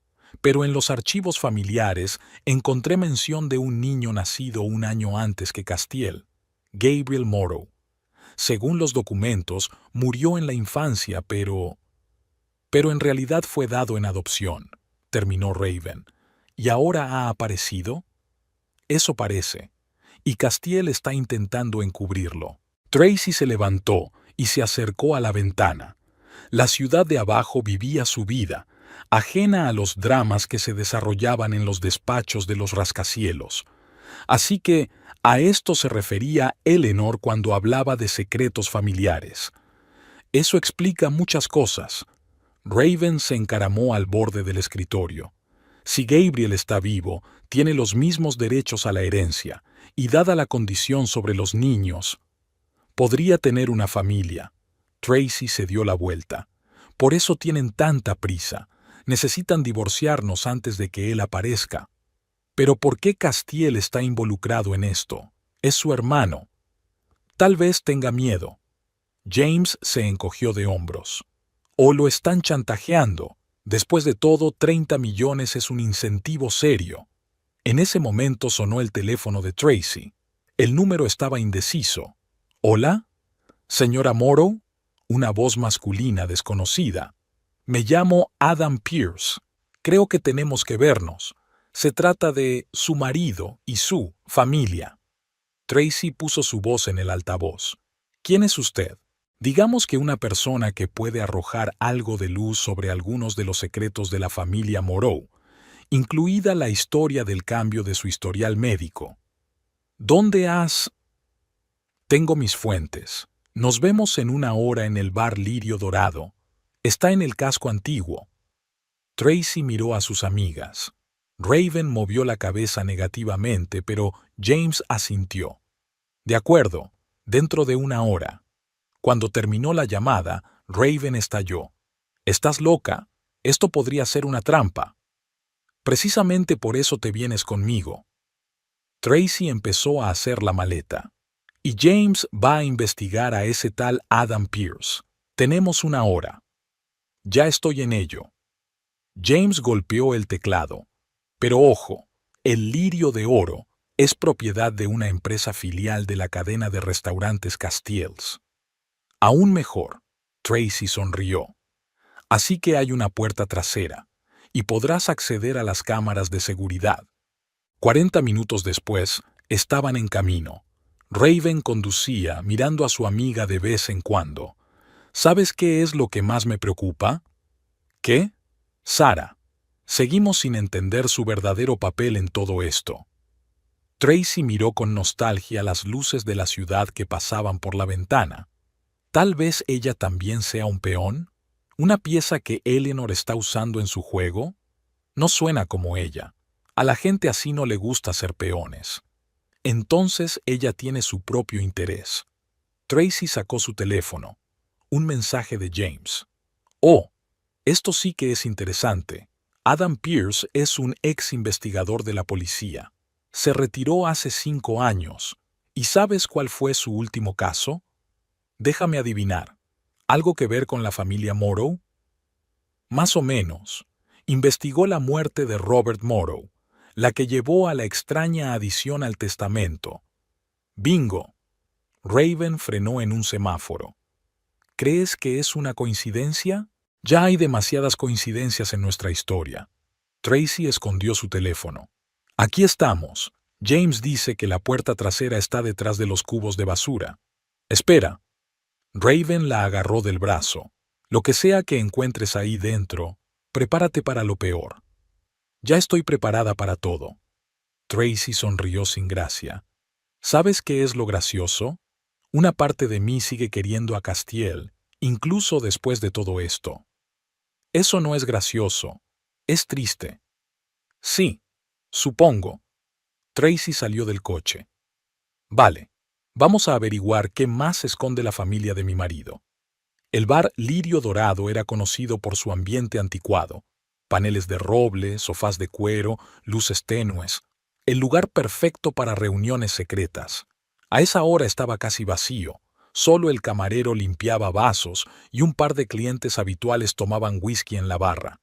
pero en los archivos familiares encontré mención de un niño nacido 1 año antes que Castiel, Gabriel Morrow. Según los documentos, murió en la infancia, pero en realidad fue dado en adopción, terminó Raven. ¿Y ahora ha aparecido? Eso parece. Y Castiel está intentando encubrirlo. Tracy se levantó y se acercó a la ventana. La ciudad de abajo vivía su vida, ajena a los dramas que se desarrollaban en los despachos de los rascacielos. Así que a esto se refería Eleanor cuando hablaba de secretos familiares. Eso explica muchas cosas. Raven se encaramó al borde del escritorio. Si Gabriel está vivo, tiene los mismos derechos a la herencia, y dada la condición sobre los niños, podría tener una familia. Tracy se dio la vuelta. Por eso tienen tanta prisa. Necesitan divorciarnos antes de que él aparezca. Pero ¿por qué Castiel está involucrado en esto? Es su hermano. Tal vez tenga miedo. James se encogió de hombros. O lo están chantajeando. Después de todo, 30 millones es un incentivo serio. En ese momento sonó el teléfono de Tracy. El número estaba indeciso. ¿Hola? ¿Señora Morrow? Una voz masculina desconocida. Me llamo Adam Pierce. Creo que tenemos que vernos. Se trata de su marido y su familia. Tracy puso su voz en el altavoz. ¿Quién es usted? Digamos que una persona que puede arrojar algo de luz sobre algunos de los secretos de la familia Morrow, incluida la historia del cambio de su historial médico. ¿Dónde has...? Tengo mis fuentes. Nos vemos en 1 hora en el bar Lirio Dorado. Está en el casco antiguo. Tracy miró a sus amigas. Raven movió la cabeza negativamente, pero James asintió. De acuerdo, dentro de 1 hora. Cuando terminó la llamada, Raven estalló. ¿Estás loca? Esto podría ser una trampa. Precisamente por eso te vienes conmigo. Tracy empezó a hacer la maleta. Y James va a investigar a ese tal Adam Pierce. Tenemos 1 hora. Ya estoy en ello. James golpeó el teclado. Pero ojo, el Lirio de Oro es propiedad de una empresa filial de la cadena de restaurantes Castiels. Aún mejor, Tracy sonrió. Así que hay una puerta trasera, y podrás acceder a las cámaras de seguridad. 40 minutos después, estaban en camino. Raven conducía, mirando a su amiga de vez en cuando. ¿Sabes qué es lo que más me preocupa? ¿Qué? Sarah. Seguimos sin entender su verdadero papel en todo esto. Tracy miró con nostalgia las luces de la ciudad que pasaban por la ventana. ¿Tal vez ella también sea un peón? ¿Una pieza que Eleanor está usando en su juego? No suena como ella. A la gente así no le gusta ser peones. Entonces ella tiene su propio interés. Tracy sacó su teléfono. Un mensaje de James. Oh, esto sí que es interesante. Adam Pierce es un ex investigador de la policía. Se retiró hace 5 años. ¿Y sabes cuál fue su último caso? Déjame adivinar. ¿Algo que ver con la familia Morrow? Más o menos. Investigó la muerte de Robert Morrow, la que llevó a la extraña adición al testamento. Bingo. Raven frenó en un semáforo. ¿Crees que es una coincidencia? Ya hay demasiadas coincidencias en nuestra historia. Tracy escondió su teléfono. Aquí estamos. James dice que la puerta trasera está detrás de los cubos de basura. Espera. Raven la agarró del brazo. Lo que sea que encuentres ahí dentro, prepárate para lo peor. Ya estoy preparada para todo. Tracy sonrió sin gracia. ¿Sabes qué es lo gracioso? Una parte de mí sigue queriendo a Castiel, incluso después de todo esto. Eso no es gracioso. Es triste. Sí, supongo. Tracy salió del coche. Vale, vamos a averiguar qué más esconde la familia de mi marido. El bar Lirio Dorado era conocido por su ambiente anticuado. Paneles de roble, sofás de cuero, luces tenues. El lugar perfecto para reuniones secretas. A esa hora estaba casi vacío. Solo el camarero limpiaba vasos y un par de clientes habituales tomaban whisky en la barra.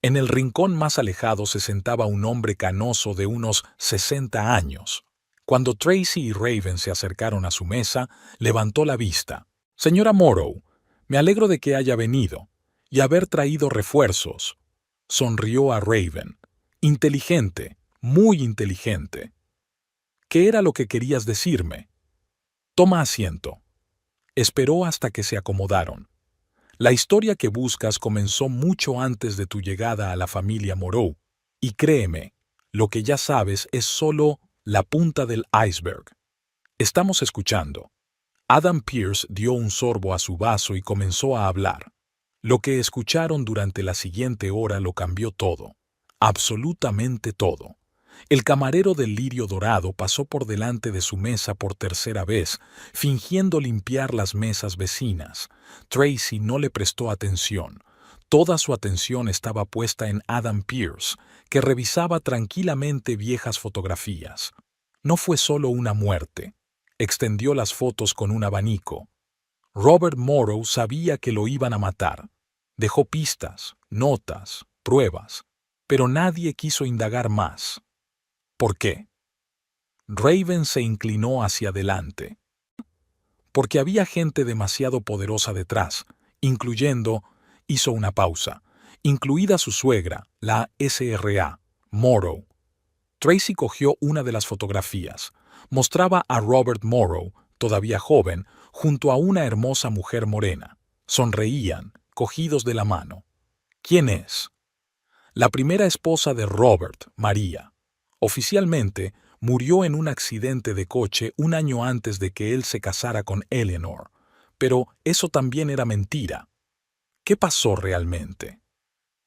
En el rincón más alejado se sentaba un hombre canoso de unos 60 años. Cuando Tracy y Raven se acercaron a su mesa, levantó la vista. «Señora Morrow, me alegro de que haya venido y haber traído refuerzos». Sonrió a Raven. «Inteligente, muy inteligente». «¿Qué era lo que querías decirme?» «Toma asiento». Esperó hasta que se acomodaron. La historia que buscas comenzó mucho antes de tu llegada a la familia Moreau, y créeme, lo que ya sabes es solo la punta del iceberg. Estamos escuchando. Adam Pearce dio un sorbo a su vaso y comenzó a hablar. Lo que escucharon durante la siguiente hora lo cambió todo. Absolutamente todo. El camarero del Lirio Dorado pasó por delante de su mesa por tercera vez, fingiendo limpiar las mesas vecinas. Tracy no le prestó atención. Toda su atención estaba puesta en Adam Pearce, que revisaba tranquilamente viejas fotografías. No fue solo una muerte. Extendió las fotos con un abanico. Robert Morrow sabía que lo iban a matar. Dejó pistas, notas, pruebas, pero nadie quiso indagar más. ¿Por qué? Raven se inclinó hacia adelante. Porque había gente demasiado poderosa detrás, incluyendo, hizo una pausa, incluida su suegra, la SRA, Morrow. Tracy cogió una de las fotografías. Mostraba a Robert Morrow, todavía joven, junto a una hermosa mujer morena. Sonreían, cogidos de la mano. ¿Quién es? La primera esposa de Robert, María. Oficialmente, murió en un accidente de coche un año antes de que él se casara con Eleanor. Pero eso también era mentira. ¿Qué pasó realmente?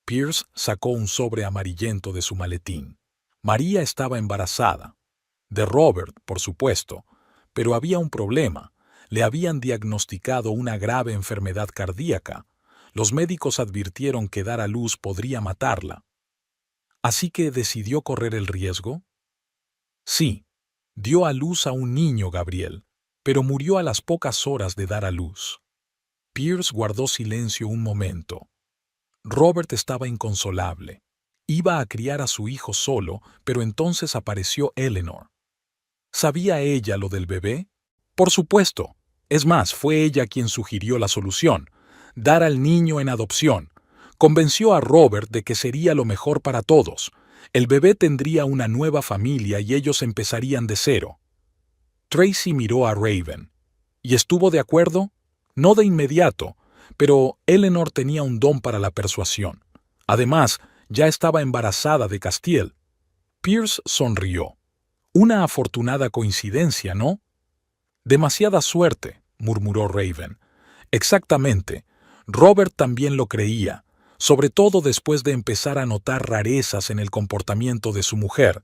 Pearce sacó un sobre amarillento de su maletín. María estaba embarazada. De Robert, por supuesto. Pero había un problema. Le habían diagnosticado una grave enfermedad cardíaca. Los médicos advirtieron que dar a luz podría matarla. ¿Así que decidió correr el riesgo? Sí, dio a luz a un niño, Gabriel, pero murió a las pocas horas de dar a luz. Pearce guardó silencio un momento. Robert estaba inconsolable. Iba a criar a su hijo solo, pero entonces apareció Eleanor. ¿Sabía ella lo del bebé? Por supuesto. Es más, fue ella quien sugirió la solución: dar al niño en adopción. Convenció a Robert de que sería lo mejor para todos. El bebé tendría una nueva familia y ellos empezarían de cero. Tracy miró a Raven. ¿Y estuvo de acuerdo? No de inmediato, pero Eleanor tenía un don para la persuasión. Además, ya estaba embarazada de Castiel. Pearce sonrió. Una afortunada coincidencia, ¿no? Demasiada suerte, murmuró Raven. Exactamente. Robert también lo creía, sobre todo después de empezar a notar rarezas en el comportamiento de su mujer.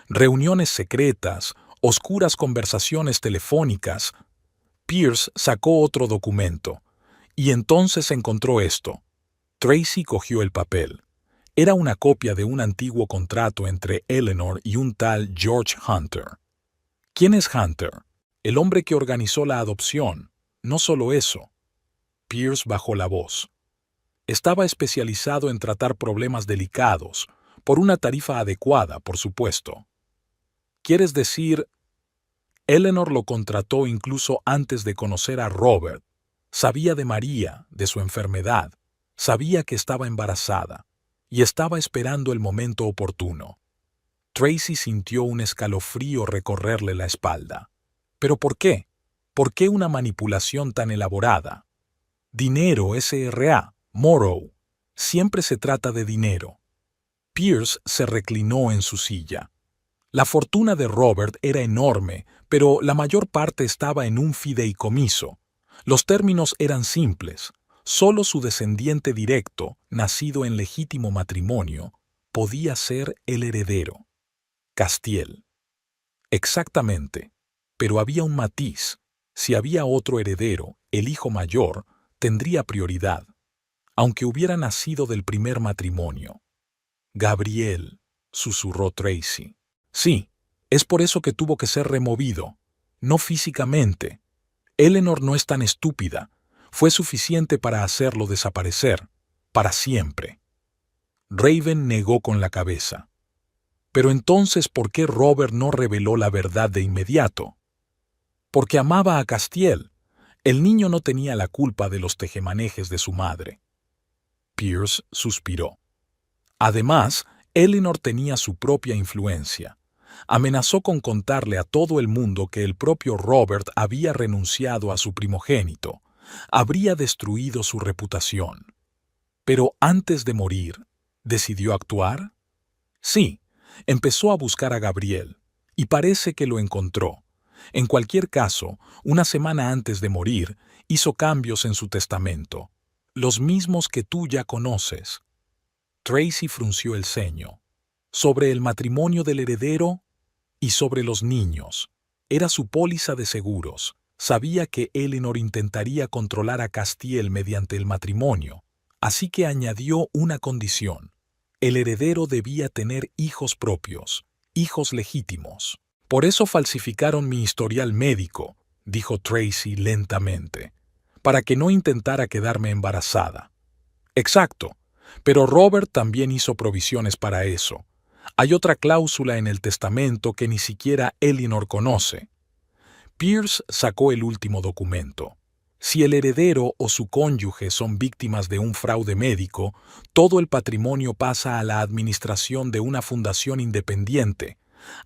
Reuniones secretas, oscuras conversaciones telefónicas. Pearce sacó otro documento, y entonces encontró esto. Tracy cogió el papel. Era una copia de un antiguo contrato entre Eleanor y un tal George Hunter. ¿Quién es Hunter? El hombre que organizó la adopción. No solo eso. Pearce bajó la voz. Estaba especializado en tratar problemas delicados, por una tarifa adecuada, por supuesto. ¿Quieres decir? Eleanor lo contrató incluso antes de conocer a Robert. Sabía de María, de su enfermedad, sabía que estaba embarazada y estaba esperando el momento oportuno. Tracy sintió un escalofrío recorrerle la espalda. ¿Pero por qué? ¿Por qué una manipulación tan elaborada? Dinero, SRA, Morrow. Siempre se trata de dinero. Pierce se reclinó en su silla. La fortuna de Robert era enorme, pero la mayor parte estaba en un fideicomiso. Los términos eran simples. Solo su descendiente directo, nacido en legítimo matrimonio, podía ser el heredero. Castiel. Exactamente. Pero había un matiz. Si había otro heredero, el hijo mayor, tendría prioridad, aunque hubiera nacido del primer matrimonio. Gabriel, susurró Tracy. Sí, es por eso que tuvo que ser removido, no físicamente. Eleanor no es tan estúpida. Fue suficiente para hacerlo desaparecer, para siempre. Raven negó con la cabeza. Pero entonces, ¿por qué Robert no reveló la verdad de inmediato? Porque amaba a Castiel. El niño no tenía la culpa de los tejemanejes de su madre. Pierce suspiró. Además, Eleanor tenía su propia influencia. Amenazó con contarle a todo el mundo que el propio Robert había renunciado a su primogénito. Habría destruido su reputación. Pero antes de morir, ¿decidió actuar? Sí, empezó a buscar a Gabriel, y parece que lo encontró. En cualquier caso, una semana antes de morir, hizo cambios en su testamento, los mismos que tú ya conoces. Tracy frunció el ceño. Sobre el matrimonio del heredero y sobre los niños. Era su póliza de seguros. Sabía que Eleanor intentaría controlar a Castiel mediante el matrimonio, así que añadió una condición. El heredero debía tener hijos propios, hijos legítimos. Por eso falsificaron mi historial médico, dijo Tracy lentamente, para que no intentara quedarme embarazada. Exacto, pero Robert también hizo provisiones para eso. Hay otra cláusula en el testamento que ni siquiera Eleanor conoce. Pierce sacó el último documento. Si el heredero o su cónyuge son víctimas de un fraude médico, todo el patrimonio pasa a la administración de una fundación independiente,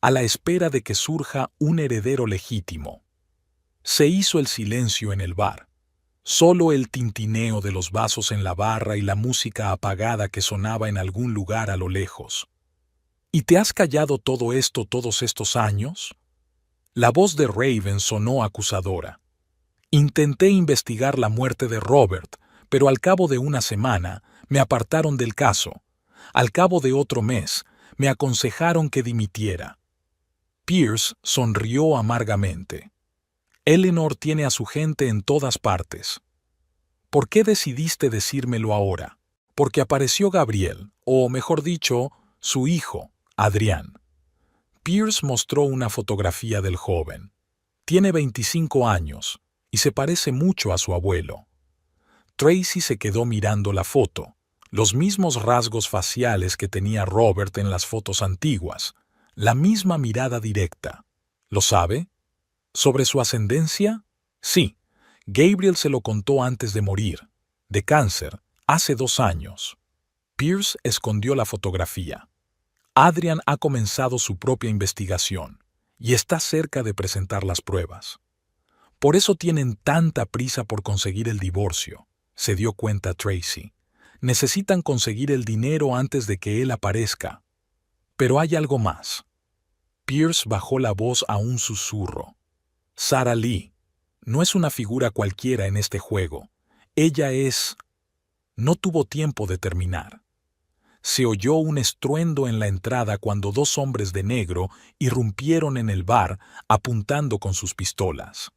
a la espera de que surja un heredero legítimo. Se hizo el silencio en el bar. Solo el tintineo de los vasos en la barra y la música apagada que sonaba en algún lugar a lo lejos. ¿Y te has callado todo esto todos estos años? La voz de Raven sonó acusadora. Intenté investigar la muerte de Robert, pero al cabo de una semana me apartaron del caso. Al cabo de otro mes, me aconsejaron que dimitiera. Pierce sonrió amargamente. Eleanor tiene a su gente en todas partes. ¿Por qué decidiste decírmelo ahora? Porque apareció Gabriel, o mejor dicho, su hijo, Adrián. Pierce mostró una fotografía del joven. Tiene 25 años y se parece mucho a su abuelo. Tracy se quedó mirando la foto, los mismos rasgos faciales que tenía Robert en las fotos antiguas, la misma mirada directa. ¿Lo sabe? ¿Sobre su ascendencia? Sí, Gabriel se lo contó antes de morir, de cáncer, hace 2 años. Pierce escondió la fotografía. Adrian ha comenzado su propia investigación y está cerca de presentar las pruebas. Por eso tienen tanta prisa por conseguir el divorcio, se dio cuenta Tracy. Necesitan conseguir el dinero antes de que él aparezca. Pero hay algo más. Pierce bajó la voz a un susurro. Sarah Lee no es una figura cualquiera en este juego. Ella es... No tuvo tiempo de terminar. Se oyó un estruendo en la entrada cuando 2 hombres de negro irrumpieron en el bar apuntando con sus pistolas.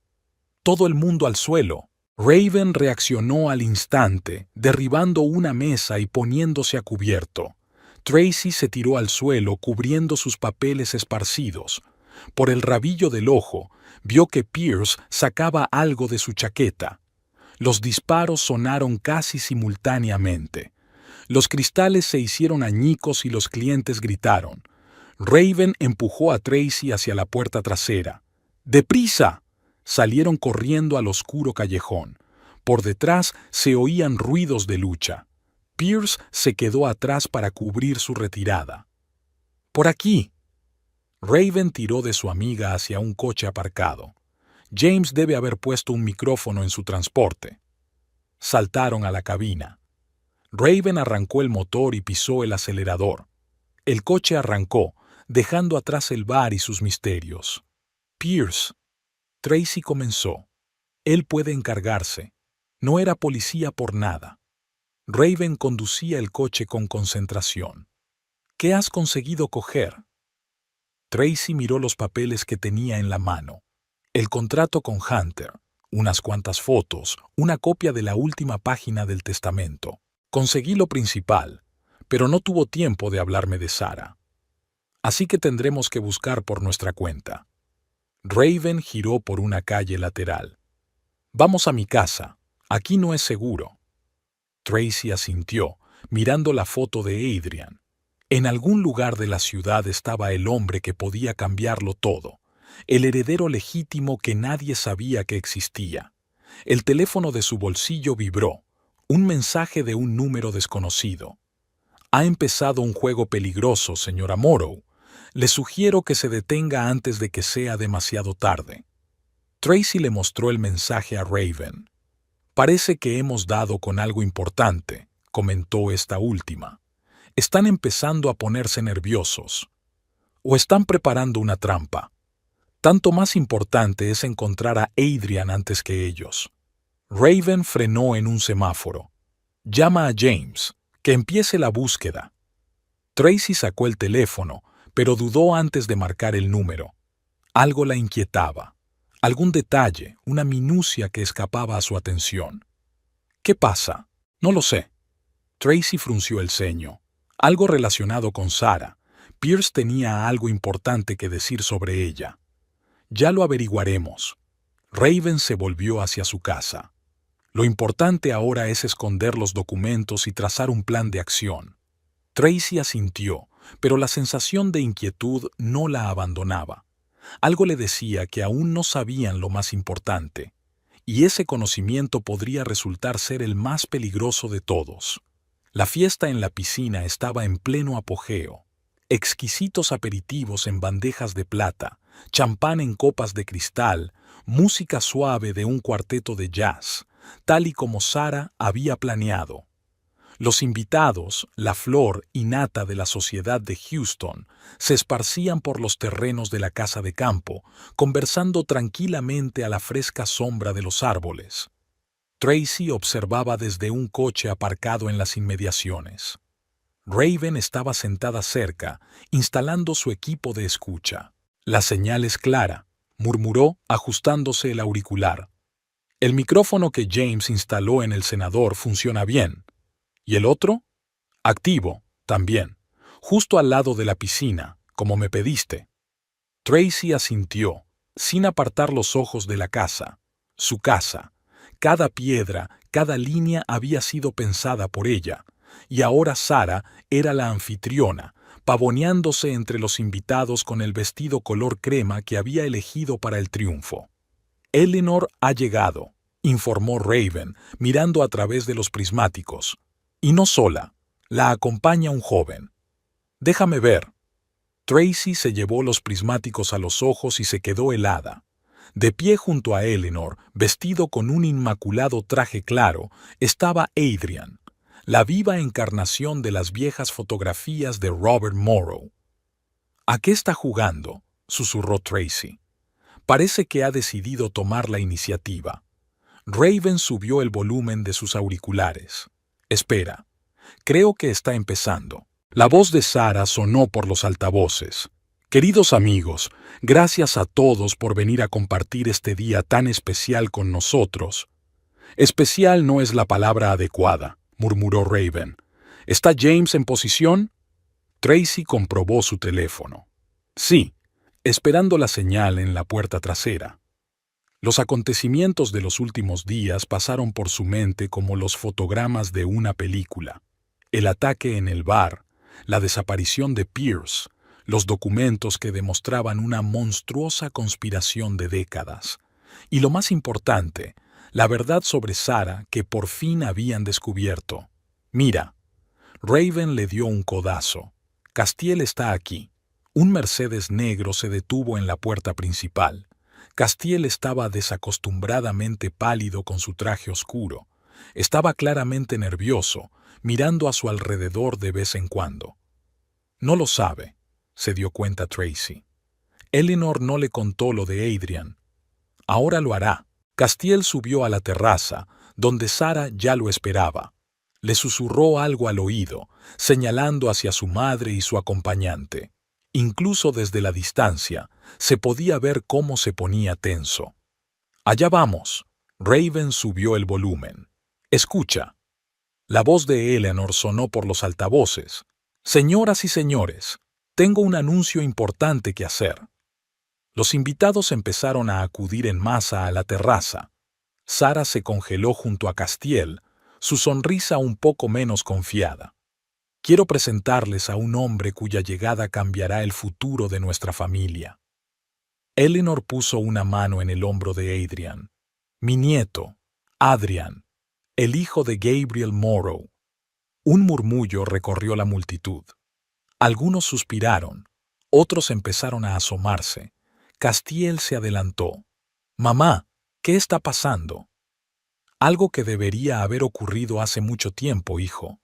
Todo el mundo al suelo. Raven reaccionó al instante, derribando una mesa y poniéndose a cubierto. Tracy se tiró al suelo cubriendo sus papeles esparcidos. Por el rabillo del ojo, vio que Pierce sacaba algo de su chaqueta. Los disparos sonaron casi simultáneamente. Los cristales se hicieron añicos y los clientes gritaron. Raven empujó a Tracy hacia la puerta trasera. ¡Deprisa! Salieron corriendo al oscuro callejón. Por detrás se oían ruidos de lucha. Pierce se quedó atrás para cubrir su retirada. ¡Por aquí! Raven tiró de su amiga hacia un coche aparcado. James debe haber puesto un micrófono en su transporte. Saltaron a la cabina. Raven arrancó el motor y pisó el acelerador. El coche arrancó, dejando atrás el bar y sus misterios. Pierce. Tracy comenzó. Él puede encargarse. No era policía por nada. Raven conducía el coche con concentración. ¿Qué has conseguido coger? Tracy miró los papeles que tenía en la mano. El contrato con Hunter, unas cuantas fotos, una copia de la última página del testamento. Conseguí lo principal, pero no tuvo tiempo de hablarme de Sarah. Así que tendremos que buscar por nuestra cuenta. Raven giró por una calle lateral. Vamos a mi casa. Aquí no es seguro. Tracy asintió, mirando la foto de Adrian. En algún lugar de la ciudad estaba el hombre que podía cambiarlo todo, el heredero legítimo que nadie sabía que existía. El teléfono de su bolsillo vibró, un mensaje de un número desconocido. Ha empezado un juego peligroso, señora Morrow. Le sugiero que se detenga antes de que sea demasiado tarde. Tracy le mostró el mensaje a Raven. Parece que hemos dado con algo importante, comentó esta última. Están empezando a ponerse nerviosos. O están preparando una trampa. Tanto más importante es encontrar a Adrian antes que ellos. Raven frenó en un semáforo. Llama a James, que empiece la búsqueda. Tracy sacó el teléfono, pero dudó antes de marcar el número. Algo la inquietaba. Algún detalle, una minucia que escapaba a su atención. ¿Qué pasa? No lo sé. Tracy frunció el ceño. Algo relacionado con Sarah. Pierce tenía algo importante que decir sobre ella. Ya lo averiguaremos. Raven se volvió hacia su casa. Lo importante ahora es esconder los documentos y trazar un plan de acción. Tracy asintió, pero la sensación de inquietud no la abandonaba. Algo le decía que aún no sabían lo más importante, y ese conocimiento podría resultar ser el más peligroso de todos. La fiesta en la piscina estaba en pleno apogeo. Exquisitos aperitivos en bandejas de plata, champán en copas de cristal, música suave de un cuarteto de jazz, tal y como Sarah había planeado. Los invitados, la flor y nata de la sociedad de Houston, se esparcían por los terrenos de la casa de campo, conversando tranquilamente a la fresca sombra de los árboles. Tracy observaba desde un coche aparcado en las inmediaciones. Raven estaba sentada cerca, instalando su equipo de escucha. La señal es clara, murmuró, ajustándose el auricular. El micrófono que James instaló en el senador funciona bien. ¿Y el otro? Activo, también. Justo al lado de la piscina, como me pediste. Tracy asintió, sin apartar los ojos de la casa. Su casa. Cada piedra, cada línea había sido pensada por ella, y ahora Sarah era la anfitriona, pavoneándose entre los invitados con el vestido color crema que había elegido para el triunfo. Eleanor ha llegado, informó Raven, mirando a través de los prismáticos. Y no sola, la acompaña un joven. Déjame ver. Tracy se llevó los prismáticos a los ojos y se quedó helada. De pie junto a Eleanor, vestido con un inmaculado traje claro, estaba Adrian, la viva encarnación de las viejas fotografías de Robert Morrow. ¿A qué está jugando?, susurró Tracy. Parece que ha decidido tomar la iniciativa. Raven subió el volumen de sus auriculares. Espera, creo que está empezando. La voz de Sarah sonó por los altavoces. Queridos amigos, gracias a todos por venir a compartir este día tan especial con nosotros. Especial no es la palabra adecuada, murmuró Raven. ¿Está James en posición? Tracy comprobó su teléfono. Sí, esperando la señal en la puerta trasera. Los acontecimientos de los últimos días pasaron por su mente como los fotogramas de una película. El ataque en el bar, la desaparición de Pierce, los documentos que demostraban una monstruosa conspiración de décadas. Y lo más importante, la verdad sobre Sarah que por fin habían descubierto. Mira, Raven le dio un codazo. Castiel está aquí. Un Mercedes negro se detuvo en la puerta principal. Castiel estaba desacostumbradamente pálido con su traje oscuro. Estaba claramente nervioso, mirando a su alrededor de vez en cuando. No lo sabe, se dio cuenta Tracy. Eleanor no le contó lo de Adrian. Ahora lo hará. Castiel subió a la terraza, donde Sarah ya lo esperaba. Le susurró algo al oído, señalando hacia su madre y su acompañante. Incluso desde la distancia, se podía ver cómo se ponía tenso. «Allá vamos». Raven subió el volumen. «Escucha». La voz de Eleanor sonó por los altavoces. «Señoras y señores, tengo un anuncio importante que hacer». Los invitados empezaron a acudir en masa a la terraza. Sarah se congeló junto a Castiel, su sonrisa un poco menos confiada. «Quiero presentarles a un hombre cuya llegada cambiará el futuro de nuestra familia». Eleanor puso una mano en el hombro de Adrian. «Mi nieto, Adrian, el hijo de Gabriel Morrow». Un murmullo recorrió la multitud. Algunos suspiraron, otros empezaron a asomarse. Castiel se adelantó. «Mamá, ¿qué está pasando?» «Algo que debería haber ocurrido hace mucho tiempo, hijo».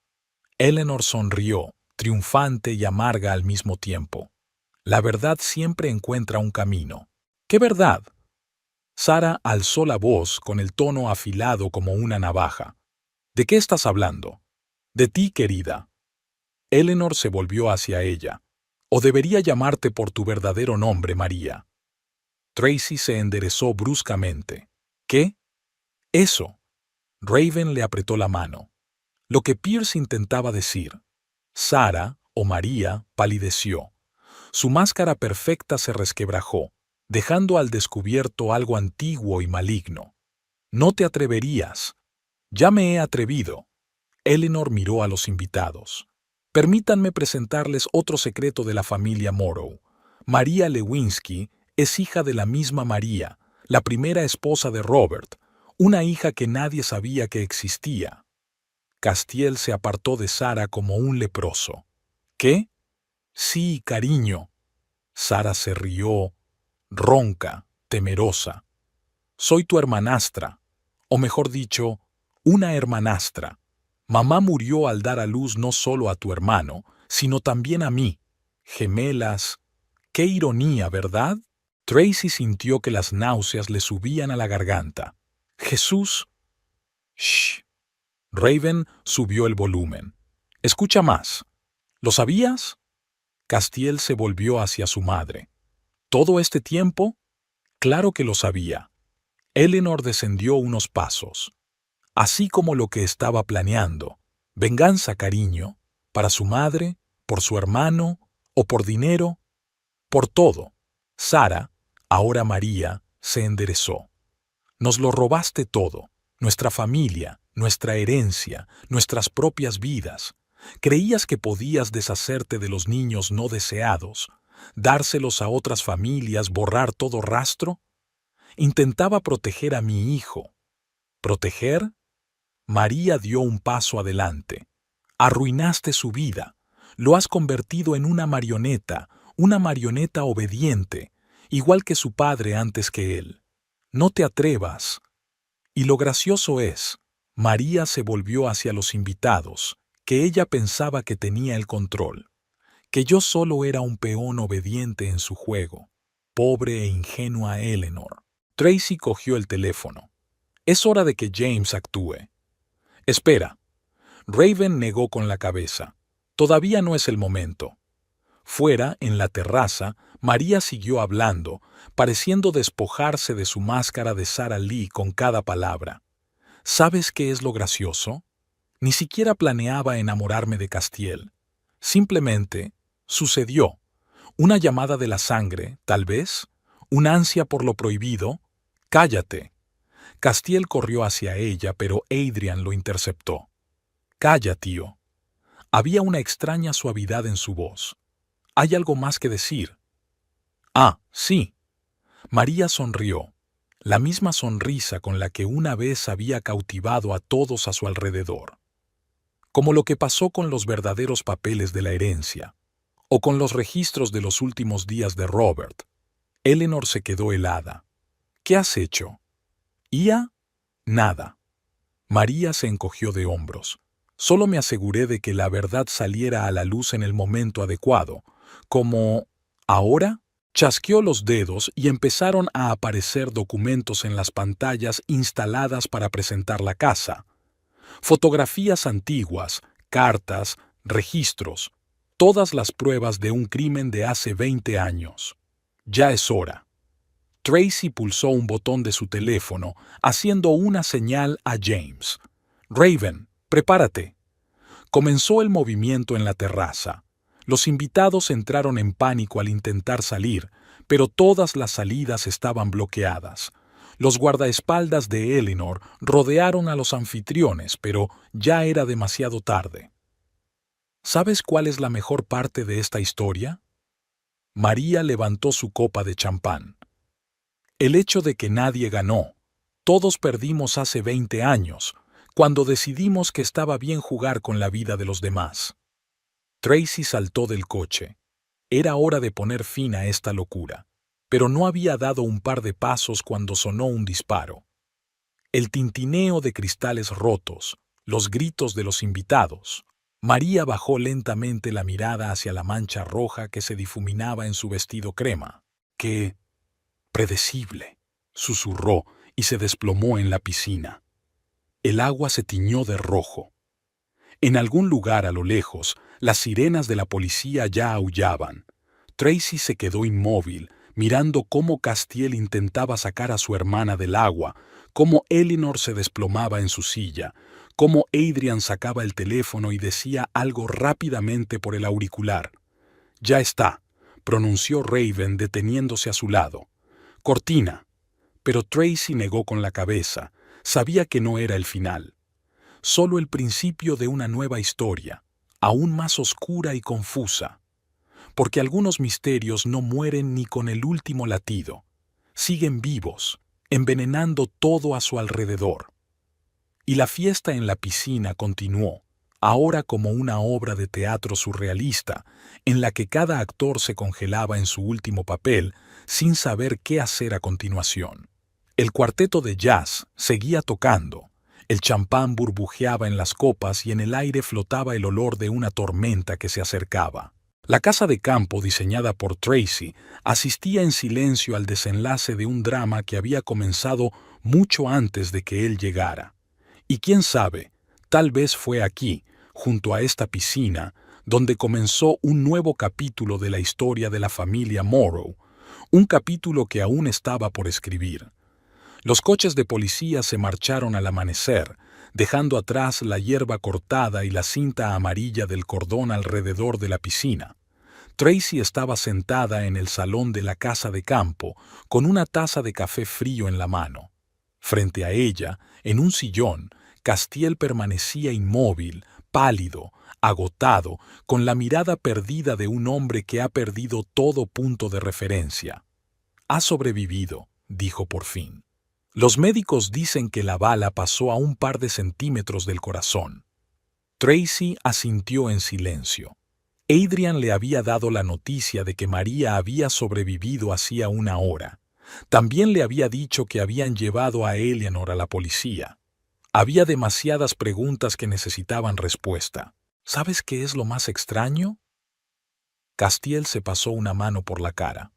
Eleanor sonrió, triunfante y amarga al mismo tiempo. La verdad siempre encuentra un camino. ¿Qué verdad? Sarah alzó la voz con el tono afilado como una navaja. ¿De qué estás hablando? De ti, querida. Eleanor se volvió hacia ella. ¿O debería llamarte por tu verdadero nombre, María? Tracy se enderezó bruscamente. ¿Qué? Eso. Raven le apretó la mano. Lo que Pierce intentaba decir. Sarah, o María, palideció. Su máscara perfecta se resquebrajó, dejando al descubierto algo antiguo y maligno. «No te atreverías». «Ya me he atrevido». Eleanor miró a los invitados. «Permítanme presentarles otro secreto de la familia Morrow. María Lewinsky es hija de la misma María, la primera esposa de Robert, una hija que nadie sabía que existía». Castiel se apartó de Sarah como un leproso. «¿Qué?» «Sí, cariño». Sarah se rió, ronca, temerosa. «Soy tu hermanastra, o mejor dicho, una hermanastra. Mamá murió al dar a luz no solo a tu hermano, sino también a mí. Gemelas. Qué ironía, ¿verdad?» Tracy sintió que las náuseas le subían a la garganta. «Jesús». «Shh». Raven subió el volumen. «Escucha más. ¿Lo sabías?» Castiel se volvió hacia su madre. ¿Todo este tiempo? Claro que lo sabía. Eleanor descendió unos pasos. Así como lo que estaba planeando. Venganza, cariño. Para su madre, por su hermano, o por dinero. Por todo. Sarah, ahora María, se enderezó. Nos lo robaste todo. Nuestra familia, nuestra herencia, nuestras propias vidas. ¿Creías que podías deshacerte de los niños no deseados, dárselos a otras familias, borrar todo rastro? Intentaba proteger a mi hijo. ¿Proteger? María dio un paso adelante. Arruinaste su vida. Lo has convertido en una marioneta obediente, igual que su padre antes que él. No te atrevas. Y lo gracioso es, María se volvió hacia los invitados, que ella pensaba que tenía el control, que yo solo era un peón obediente en su juego. Pobre e ingenua Eleanor. Tracy cogió el teléfono. Es hora de que James actúe. Espera. Raven negó con la cabeza. Todavía no es el momento. Fuera, en la terraza, María siguió hablando, pareciendo despojarse de su máscara de Sarah Lee con cada palabra. ¿Sabes qué es lo gracioso? Ni siquiera planeaba enamorarme de Castiel. Simplemente sucedió. Una llamada de la sangre, tal vez. Un ansia por lo prohibido. Cállate. Castiel corrió hacia ella, pero Adrian lo interceptó. Calla, tío. Había una extraña suavidad en su voz. ¿Hay algo más que decir? Ah, sí. María sonrió, la misma sonrisa con la que una vez había cautivado a todos a su alrededor. Como lo que pasó con los verdaderos papeles de la herencia, o con los registros de los últimos días de Robert. Eleanor se quedó helada. ¿Qué has hecho? ¿Ia? Nada. María se encogió de hombros. Solo me aseguré de que la verdad saliera a la luz en el momento adecuado, como ¿ahora? Chasqueó los dedos y empezaron a aparecer documentos en las pantallas instaladas para presentar la casa. Fotografías antiguas, cartas, registros, todas las pruebas de un crimen de hace 20 años. Ya es hora. Tracy pulsó un botón de su teléfono, haciendo una señal a James. Raven, prepárate. Comenzó el movimiento en la terraza. Los invitados entraron en pánico al intentar salir, pero todas las salidas estaban bloqueadas. Los guardaespaldas de Eleanor rodearon a los anfitriones, pero ya era demasiado tarde. ¿Sabes cuál es la mejor parte de esta historia? María levantó su copa de champán. El hecho de que nadie ganó. Todos perdimos hace 20 años, cuando decidimos que estaba bien jugar con la vida de los demás. Tracy saltó del coche. Era hora de poner fin a esta locura, pero no había dado un par de pasos cuando sonó un disparo. El tintineo de cristales rotos, los gritos de los invitados. María bajó lentamente la mirada hacia la mancha roja que se difuminaba en su vestido crema. ¡Qué predecible!, susurró y se desplomó en la piscina. El agua se tiñó de rojo. En algún lugar a lo lejos, las sirenas de la policía ya aullaban. Tracy se quedó inmóvil, mirando cómo Castiel intentaba sacar a su hermana del agua, cómo Eleanor se desplomaba en su silla, cómo Adrian sacaba el teléfono y decía algo rápidamente por el auricular. «Ya está», pronunció Raven deteniéndose a su lado. «Cortina». Pero Tracy negó con la cabeza. Sabía que no era el final. Solo el principio de una nueva historia, aún más oscura y confusa. Porque algunos misterios no mueren ni con el último latido. Siguen vivos, envenenando todo a su alrededor. Y la fiesta en la piscina continuó, ahora como una obra de teatro surrealista, en la que cada actor se congelaba en su último papel sin saber qué hacer a continuación. El cuarteto de jazz seguía tocando. El champán burbujeaba en las copas y en el aire flotaba el olor de una tormenta que se acercaba. La casa de campo diseñada por Tracy asistía en silencio al desenlace de un drama que había comenzado mucho antes de que él llegara. Y quién sabe, tal vez fue aquí, junto a esta piscina, donde comenzó un nuevo capítulo de la historia de la familia Morrow, un capítulo que aún estaba por escribir. Los coches de policía se marcharon al amanecer, dejando atrás la hierba cortada y la cinta amarilla del cordón alrededor de la piscina. Tracy estaba sentada en el salón de la casa de campo, con una taza de café frío en la mano. Frente a ella, en un sillón, Castiel permanecía inmóvil, pálido, agotado, con la mirada perdida de un hombre que ha perdido todo punto de referencia. «Ha sobrevivido», dijo por fin. «Los médicos dicen que la bala pasó a un par de centímetros del corazón». Tracy asintió en silencio. Adrian le había dado la noticia de que María había sobrevivido hacía una hora. También le había dicho que habían llevado a Eleanor a la policía. Había demasiadas preguntas que necesitaban respuesta. ¿Sabes qué es lo más extraño? Castiel se pasó una mano por la cara.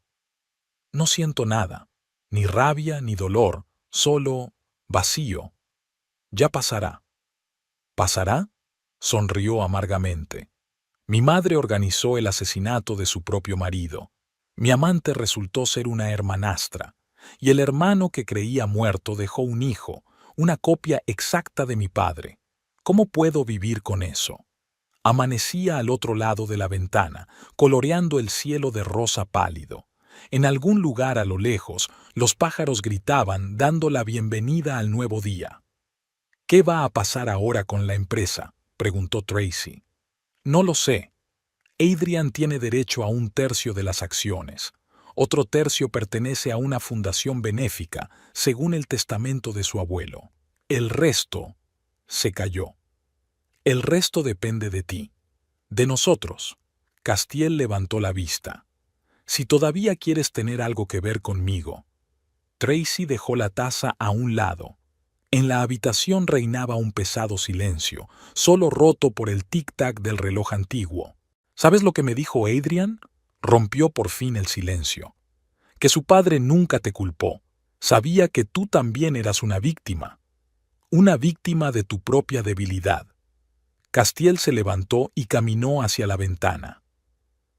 No siento nada, ni rabia ni dolor, solo vacío. Ya pasará. ¿Pasará? Sonrió amargamente. Mi madre organizó el asesinato de su propio marido. Mi amante resultó ser una hermanastra, y el hermano que creía muerto dejó un hijo, una copia exacta de mi padre. ¿Cómo puedo vivir con eso? Amanecía al otro lado de la ventana, coloreando el cielo de rosa pálido. En algún lugar a lo lejos, los pájaros gritaban dando la bienvenida al nuevo día. «¿Qué va a pasar ahora con la empresa?», preguntó Tracy. «No lo sé». Adrian tiene derecho a un tercio de las acciones. Otro tercio pertenece a una fundación benéfica, según el testamento de su abuelo. El resto se cayó. El resto depende de ti. De nosotros. Castiel levantó la vista. Si todavía quieres tener algo que ver conmigo. Tracy dejó la taza a un lado. En la habitación reinaba un pesado silencio, solo roto por el tic-tac del reloj antiguo. ¿Sabes lo que me dijo Adrian? Rompió por fin el silencio. Que su padre nunca te culpó. Sabía que tú también eras una víctima. Una víctima de tu propia debilidad. Castiel se levantó y caminó hacia la ventana.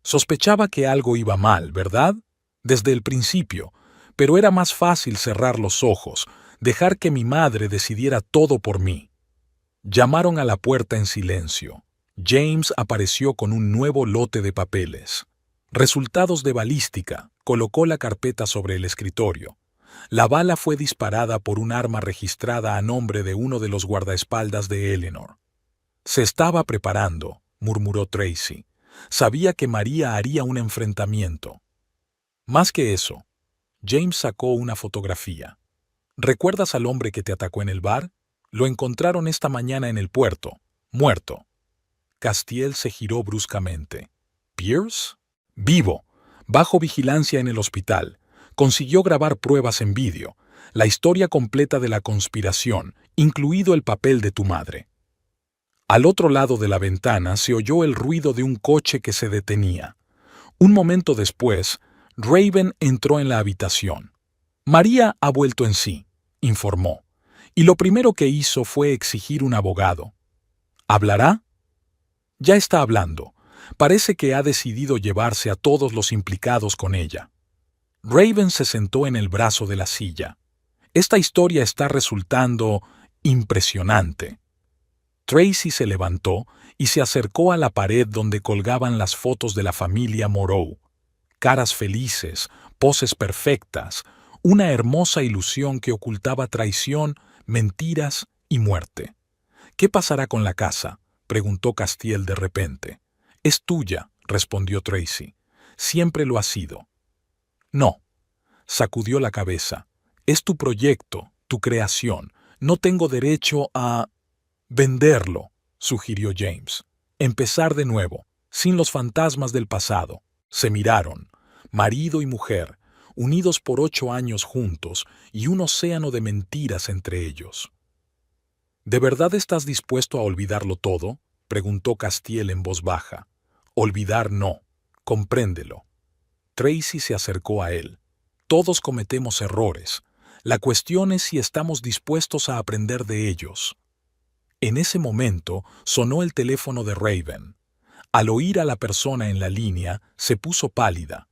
Sospechaba que algo iba mal, ¿verdad? Desde el principio, pero era más fácil cerrar los ojos, dejar que mi madre decidiera todo por mí. Llamaron a la puerta en silencio. James apareció con un nuevo lote de papeles. Resultados de balística. Colocó la carpeta sobre el escritorio. La bala fue disparada por un arma registrada a nombre de uno de los guardaespaldas de Eleanor. Se estaba preparando, murmuró Tracy. Sabía que María haría un enfrentamiento. Más que eso, James sacó una fotografía. ¿Recuerdas al hombre que te atacó en el bar? Lo encontraron esta mañana en el puerto, muerto. Castiel se giró bruscamente. ¿Pierce? Vivo, bajo vigilancia en el hospital. Consiguió grabar pruebas en vídeo, la historia completa de la conspiración, incluido el papel de tu madre. Al otro lado de la ventana se oyó el ruido de un coche que se detenía. Un momento después, Raven entró en la habitación. María ha vuelto en sí, informó, y lo primero que hizo fue exigir un abogado. ¿Hablará? Ya está hablando. Parece que ha decidido llevarse a todos los implicados con ella. Raven se sentó en el brazo de la silla. Esta historia está resultando impresionante. Tracy se levantó y se acercó a la pared donde colgaban las fotos de la familia Moreau. Caras felices, poses perfectas, una hermosa ilusión que ocultaba traición, mentiras y muerte. ¿Qué pasará con la casa?, preguntó Castiel de repente. Es tuya, respondió Tracy. Siempre lo ha sido. No. Sacudió la cabeza. Es tu proyecto, tu creación. No tengo derecho a... venderlo, sugirió James. Empezar de nuevo, sin los fantasmas del pasado. Se miraron, marido y mujer, unidos por 8 años juntos y un océano de mentiras entre ellos. ¿De verdad estás dispuesto a olvidarlo todo?, preguntó Castiel en voz baja. Olvidar no, compréndelo. Tracy se acercó a él. Todos cometemos errores. La cuestión es si estamos dispuestos a aprender de ellos. En ese momento sonó el teléfono de Raven. Al oír a la persona en la línea, se puso pálida.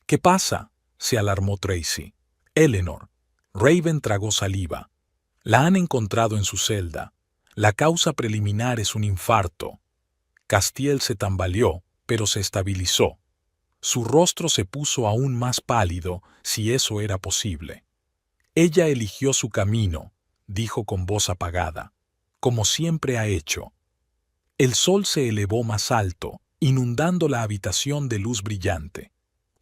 ¿Qué pasa?, se alarmó Tracy. Eleanor. Raven tragó saliva. La han encontrado en su celda. La causa preliminar es un infarto. Castiel se tambaleó, pero se estabilizó. Su rostro se puso aún más pálido, si eso era posible. Ella eligió su camino, dijo con voz apagada, como siempre ha hecho. El sol se elevó más alto, inundando la habitación de luz brillante.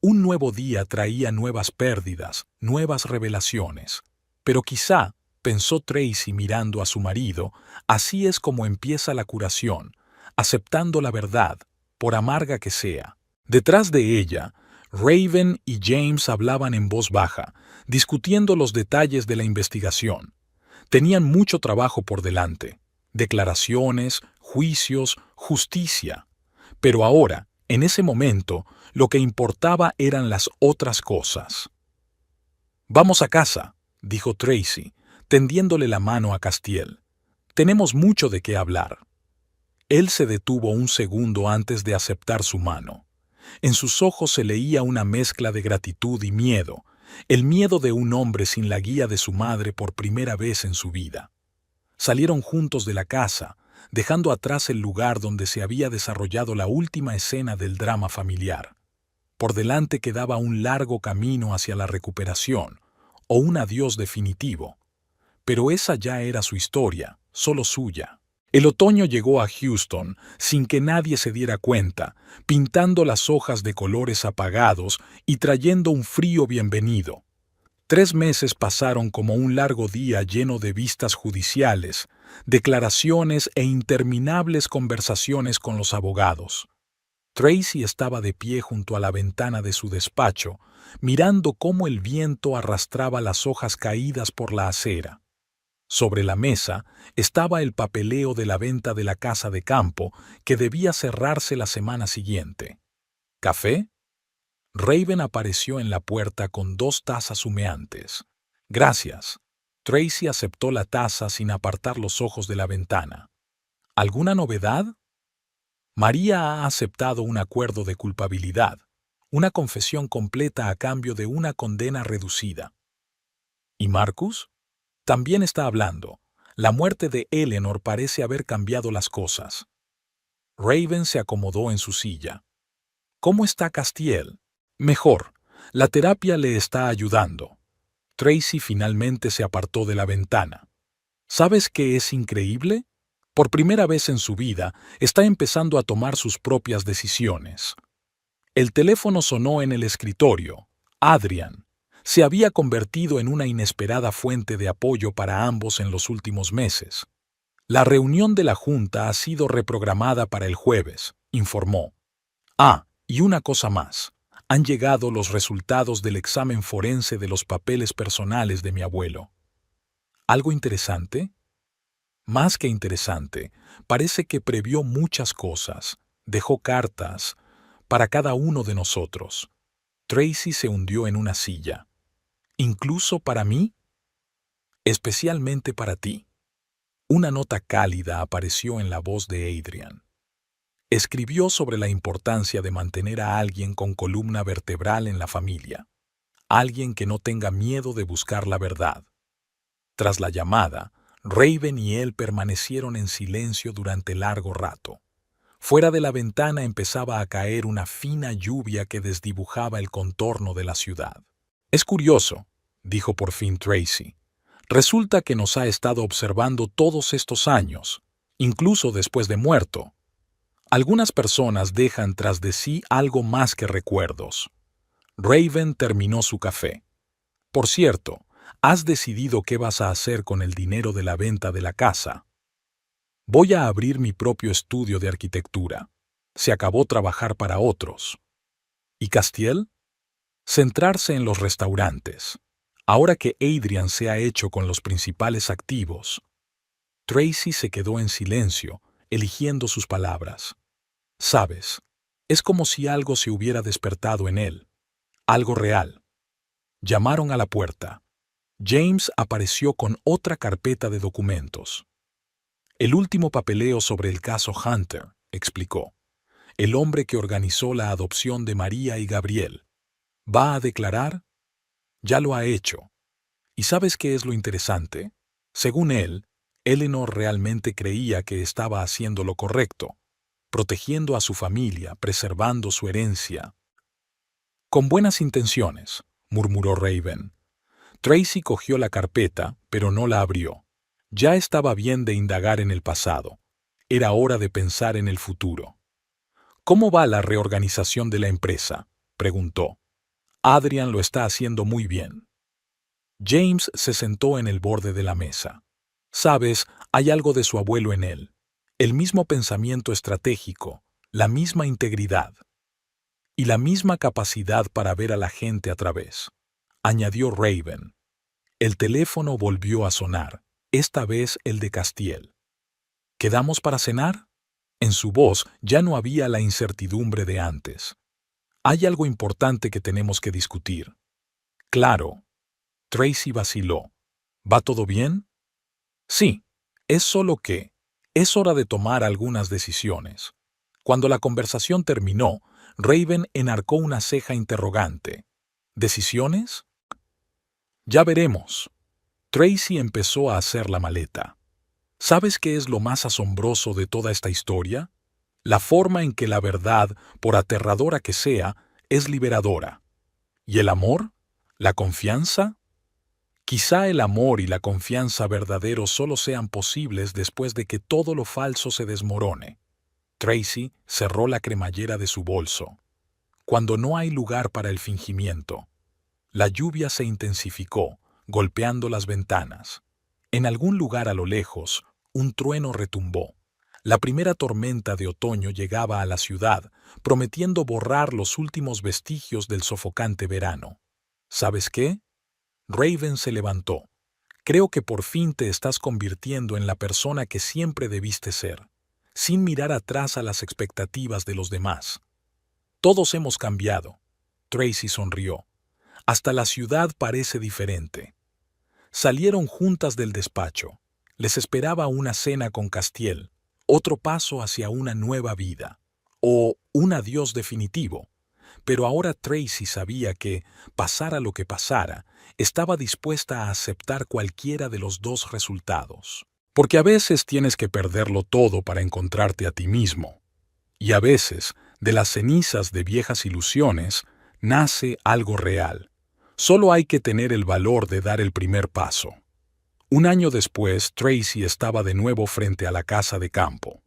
Un nuevo día traía nuevas pérdidas, nuevas revelaciones. Pero quizá, pensó Tracy mirando a su marido, así es como empieza la curación, aceptando la verdad, por amarga que sea. Detrás de ella, Raven y James hablaban en voz baja, discutiendo los detalles de la investigación. Tenían mucho trabajo por delante, declaraciones, juicios, justicia. Pero ahora, en ese momento, lo que importaba eran las otras cosas. «Vamos a casa», dijo Tracy, tendiéndole la mano a Castiel. «Tenemos mucho de qué hablar». Él se detuvo un segundo antes de aceptar su mano. En sus ojos se leía una mezcla de gratitud y miedo, el miedo de un hombre sin la guía de su madre por primera vez en su vida. Salieron juntos de la casa, dejando atrás el lugar donde se había desarrollado la última escena del drama familiar. Por delante quedaba un largo camino hacia la recuperación, o un adiós definitivo. Pero esa ya era su historia, solo suya. El otoño llegó a Houston sin que nadie se diera cuenta, pintando las hojas de colores apagados y trayendo un frío bienvenido. 3 meses pasaron como un largo día lleno de vistas judiciales, declaraciones e interminables conversaciones con los abogados. Tracy estaba de pie junto a la ventana de su despacho, mirando cómo el viento arrastraba las hojas caídas por la acera. Sobre la mesa estaba el papeleo de la venta de la casa de campo que debía cerrarse la semana siguiente. ¿Café? Raven apareció en la puerta con 2 tazas humeantes. Gracias. Tracy aceptó la taza sin apartar los ojos de la ventana. ¿Alguna novedad? María ha aceptado un acuerdo de culpabilidad, una confesión completa a cambio de una condena reducida. ¿Y Marcus? También está hablando. La muerte de Eleanor parece haber cambiado las cosas. Raven se acomodó en su silla. ¿Cómo está Castiel? Mejor. La terapia le está ayudando. Tracy finalmente se apartó de la ventana. ¿Sabes qué es increíble? Por primera vez en su vida, está empezando a tomar sus propias decisiones. El teléfono sonó en el escritorio. Adrian se había convertido en una inesperada fuente de apoyo para ambos en los últimos meses. La reunión de la Junta ha sido reprogramada para el jueves, informó. Y una cosa más. Han llegado los resultados del examen forense de los papeles personales de mi abuelo. ¿Algo interesante? Más que interesante, parece que previó muchas cosas. Dejó cartas para cada uno de nosotros. Tracy se hundió en una silla. ¿Incluso para mí? Especialmente para ti. Una nota cálida apareció en la voz de Adrian. Escribió sobre la importancia de mantener a alguien con columna vertebral en la familia. Alguien que no tenga miedo de buscar la verdad. Tras la llamada, Raven y él permanecieron en silencio durante largo rato. Fuera de la ventana empezaba a caer una fina lluvia que desdibujaba el contorno de la ciudad. Es curioso, dijo por fin Tracy. Resulta que nos ha estado observando todos estos años, incluso después de muerto. Algunas personas dejan tras de sí algo más que recuerdos. Raven terminó su café. Por cierto, ¿has decidido qué vas a hacer con el dinero de la venta de la casa? Voy a abrir mi propio estudio de arquitectura. Se acabó trabajar para otros. ¿Y Castiel? Centrarse en los restaurantes. Ahora que Adrian se ha hecho con los principales activos. Tracy se quedó en silencio, eligiendo sus palabras. Sabes, es como si algo se hubiera despertado en él. Algo real. Llamaron a la puerta. James apareció con otra carpeta de documentos. El último papeleo sobre el caso Hunter, explicó. El hombre que organizó la adopción de María y Gabriel. ¿Va a declarar? Ya lo ha hecho. ¿Y sabes qué es lo interesante? Según él, Eleanor realmente creía que estaba haciendo lo correcto, protegiendo a su familia, preservando su herencia. Con buenas intenciones, murmuró Raven. Tracy cogió la carpeta, pero no la abrió. Ya estaba bien de indagar en el pasado. Era hora de pensar en el futuro. ¿Cómo va la reorganización de la empresa?, preguntó. Adrian lo está haciendo muy bien. James se sentó en el borde de la mesa. Sabes, hay algo de su abuelo en él. El mismo pensamiento estratégico, la misma integridad. Y la misma capacidad para ver a la gente a través, añadió Raven. El teléfono volvió a sonar, esta vez el de Castiel. ¿Quedamos para cenar? En su voz ya no había la incertidumbre de antes. Hay algo importante que tenemos que discutir. Claro. Tracy vaciló. ¿Va todo bien? Sí, es solo que es hora de tomar algunas decisiones. Cuando la conversación terminó, Raven enarcó una ceja interrogante. ¿Decisiones? Ya veremos. Tracy empezó a hacer la maleta. ¿Sabes qué es lo más asombroso de toda esta historia? La forma en que la verdad, por aterradora que sea, es liberadora. ¿Y el amor? ¿La confianza? Quizá el amor y la confianza verdaderos solo sean posibles después de que todo lo falso se desmorone. Tracy cerró la cremallera de su bolso. Cuando no hay lugar para el fingimiento. La lluvia se intensificó, golpeando las ventanas. En algún lugar a lo lejos, un trueno retumbó. La primera tormenta de otoño llegaba a la ciudad, prometiendo borrar los últimos vestigios del sofocante verano. ¿Sabes qué? Raven se levantó. Creo que por fin te estás convirtiendo en la persona que siempre debiste ser, sin mirar atrás a las expectativas de los demás. Todos hemos cambiado. Tracy sonrió. Hasta la ciudad parece diferente. Salieron juntas del despacho. Les esperaba una cena con Castiel, otro paso hacia una nueva vida, o un adiós definitivo. Pero ahora Tracy sabía que, pasara lo que pasara, estaba dispuesta a aceptar cualquiera de los dos resultados. Porque a veces tienes que perderlo todo para encontrarte a ti mismo. Y a veces, de las cenizas de viejas ilusiones, nace algo real. Solo hay que tener el valor de dar el primer paso. Un año después, Tracy estaba de nuevo frente a la casa de campo.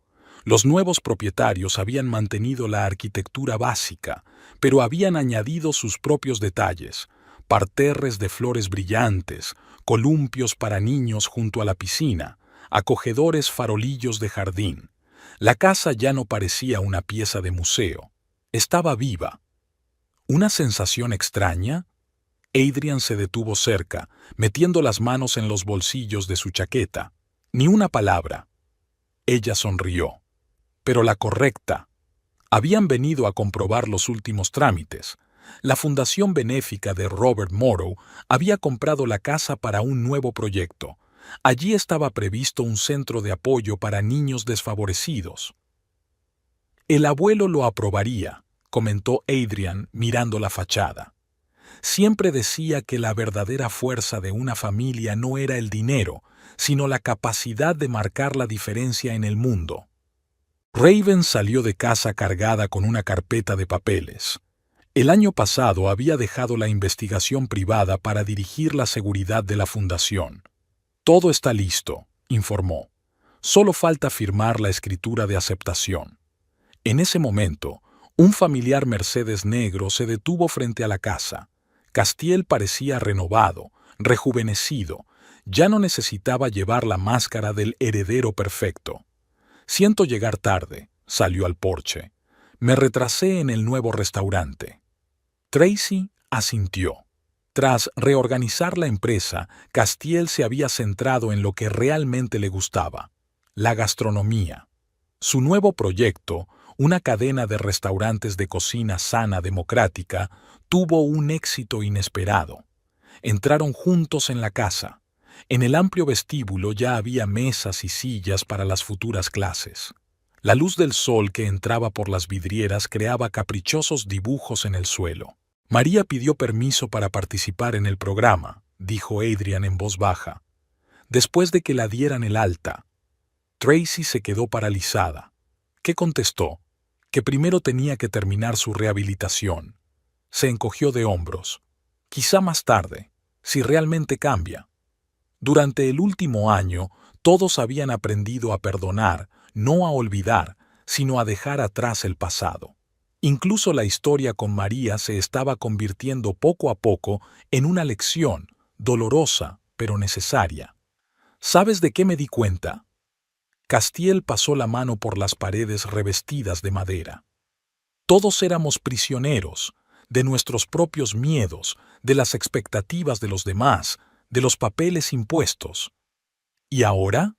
Los nuevos propietarios habían mantenido la arquitectura básica, pero habían añadido sus propios detalles: parterres de flores brillantes, columpios para niños junto a la piscina, acogedores farolillos de jardín. La casa ya no parecía una pieza de museo. Estaba viva. ¿Una sensación extraña? Adrian se detuvo cerca, metiendo las manos en los bolsillos de su chaqueta. Ni una palabra. Ella sonrió. Pero la correcta. Habían venido a comprobar los últimos trámites. La fundación benéfica de Robert Morrow había comprado la casa para un nuevo proyecto. Allí estaba previsto un centro de apoyo para niños desfavorecidos. El abuelo lo aprobaría, comentó Adrian mirando la fachada. Siempre decía que la verdadera fuerza de una familia no era el dinero, sino la capacidad de marcar la diferencia en el mundo. Raven salió de casa cargada con una carpeta de papeles. El año pasado había dejado la investigación privada para dirigir la seguridad de la fundación. Todo está listo, informó. Solo falta firmar la escritura de aceptación. En ese momento, un familiar Mercedes negro se detuvo frente a la casa. Castiel parecía renovado, rejuvenecido. Ya no necesitaba llevar la máscara del heredero perfecto. Siento llegar tarde, salió al porche. Me retrasé en el nuevo restaurante. Tracy asintió. Tras reorganizar la empresa, Castiel se había centrado en lo que realmente le gustaba: la gastronomía. Su nuevo proyecto, una cadena de restaurantes de cocina sana democrática, tuvo un éxito inesperado. Entraron juntos en la casa. En el amplio vestíbulo ya había mesas y sillas para las futuras clases. La luz del sol que entraba por las vidrieras creaba caprichosos dibujos en el suelo. María pidió permiso para participar en el programa, dijo Adrian en voz baja. Después de que la dieran el alta. Tracy se quedó paralizada. ¿Qué contestó? Que primero tenía que terminar su rehabilitación. Se encogió de hombros. Quizá más tarde, si realmente cambia. Durante el último año, todos habían aprendido a perdonar, no a olvidar, sino a dejar atrás el pasado. Incluso la historia con María se estaba convirtiendo poco a poco en una lección, dolorosa, pero necesaria. ¿Sabes de qué me di cuenta? Castiel pasó la mano por las paredes revestidas de madera. Todos éramos prisioneros, de nuestros propios miedos, de las expectativas de los demás, de los papeles impuestos. ¿Y ahora?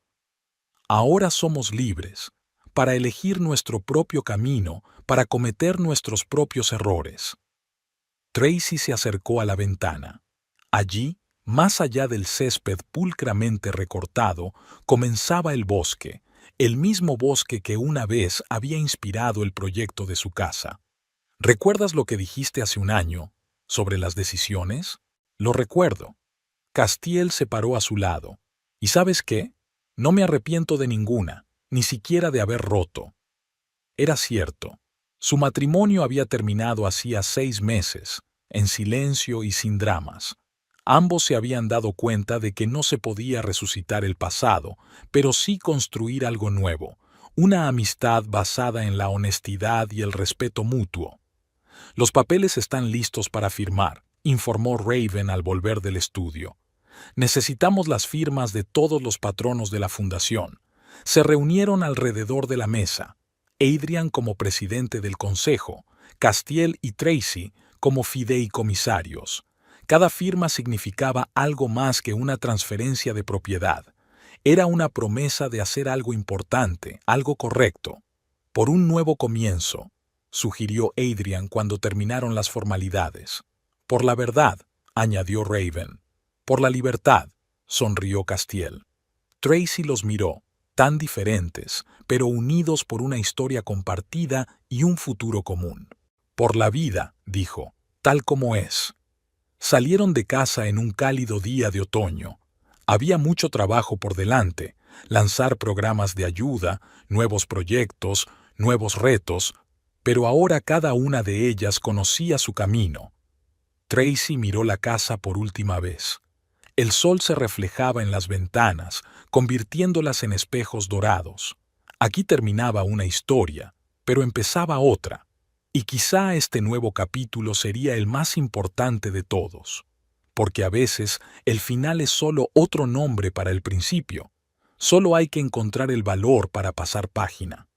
Ahora somos libres, para elegir nuestro propio camino, para cometer nuestros propios errores. Tracy se acercó a la ventana. Allí, más allá del césped pulcramente recortado, comenzaba el bosque, el mismo bosque que una vez había inspirado el proyecto de su casa. ¿Recuerdas lo que dijiste hace un año sobre las decisiones? Lo recuerdo. Castiel se paró a su lado. ¿Y sabes qué? No me arrepiento de ninguna, ni siquiera de haber roto. Era cierto. Su matrimonio había terminado hacía 6 meses, en silencio y sin dramas. Ambos se habían dado cuenta de que no se podía resucitar el pasado, pero sí construir algo nuevo, una amistad basada en la honestidad y el respeto mutuo. Los papeles están listos para firmar, informó Raven al volver del estudio. Necesitamos las firmas de todos los patronos de la fundación. Se reunieron alrededor de la mesa, Adrian como presidente del consejo, Castiel y Tracy como fideicomisarios. Cada firma significaba algo más que una transferencia de propiedad. Era una promesa de hacer algo importante, algo correcto. Por un nuevo comienzo, sugirió Adrian cuando terminaron las formalidades. Por la verdad, añadió Raven. Por la libertad, sonrió Castiel. Tracy los miró, tan diferentes, pero unidos por una historia compartida y un futuro común. Por la vida, dijo, tal como es. Salieron de casa en un cálido día de otoño. Había mucho trabajo por delante, lanzar programas de ayuda, nuevos proyectos, nuevos retos, pero ahora cada una de ellas conocía su camino. Tracy miró la casa por última vez. El sol se reflejaba en las ventanas, convirtiéndolas en espejos dorados. Aquí terminaba una historia, pero empezaba otra. Y quizá este nuevo capítulo sería el más importante de todos. Porque a veces el final es solo otro nombre para el principio. Solo hay que encontrar el valor para pasar página.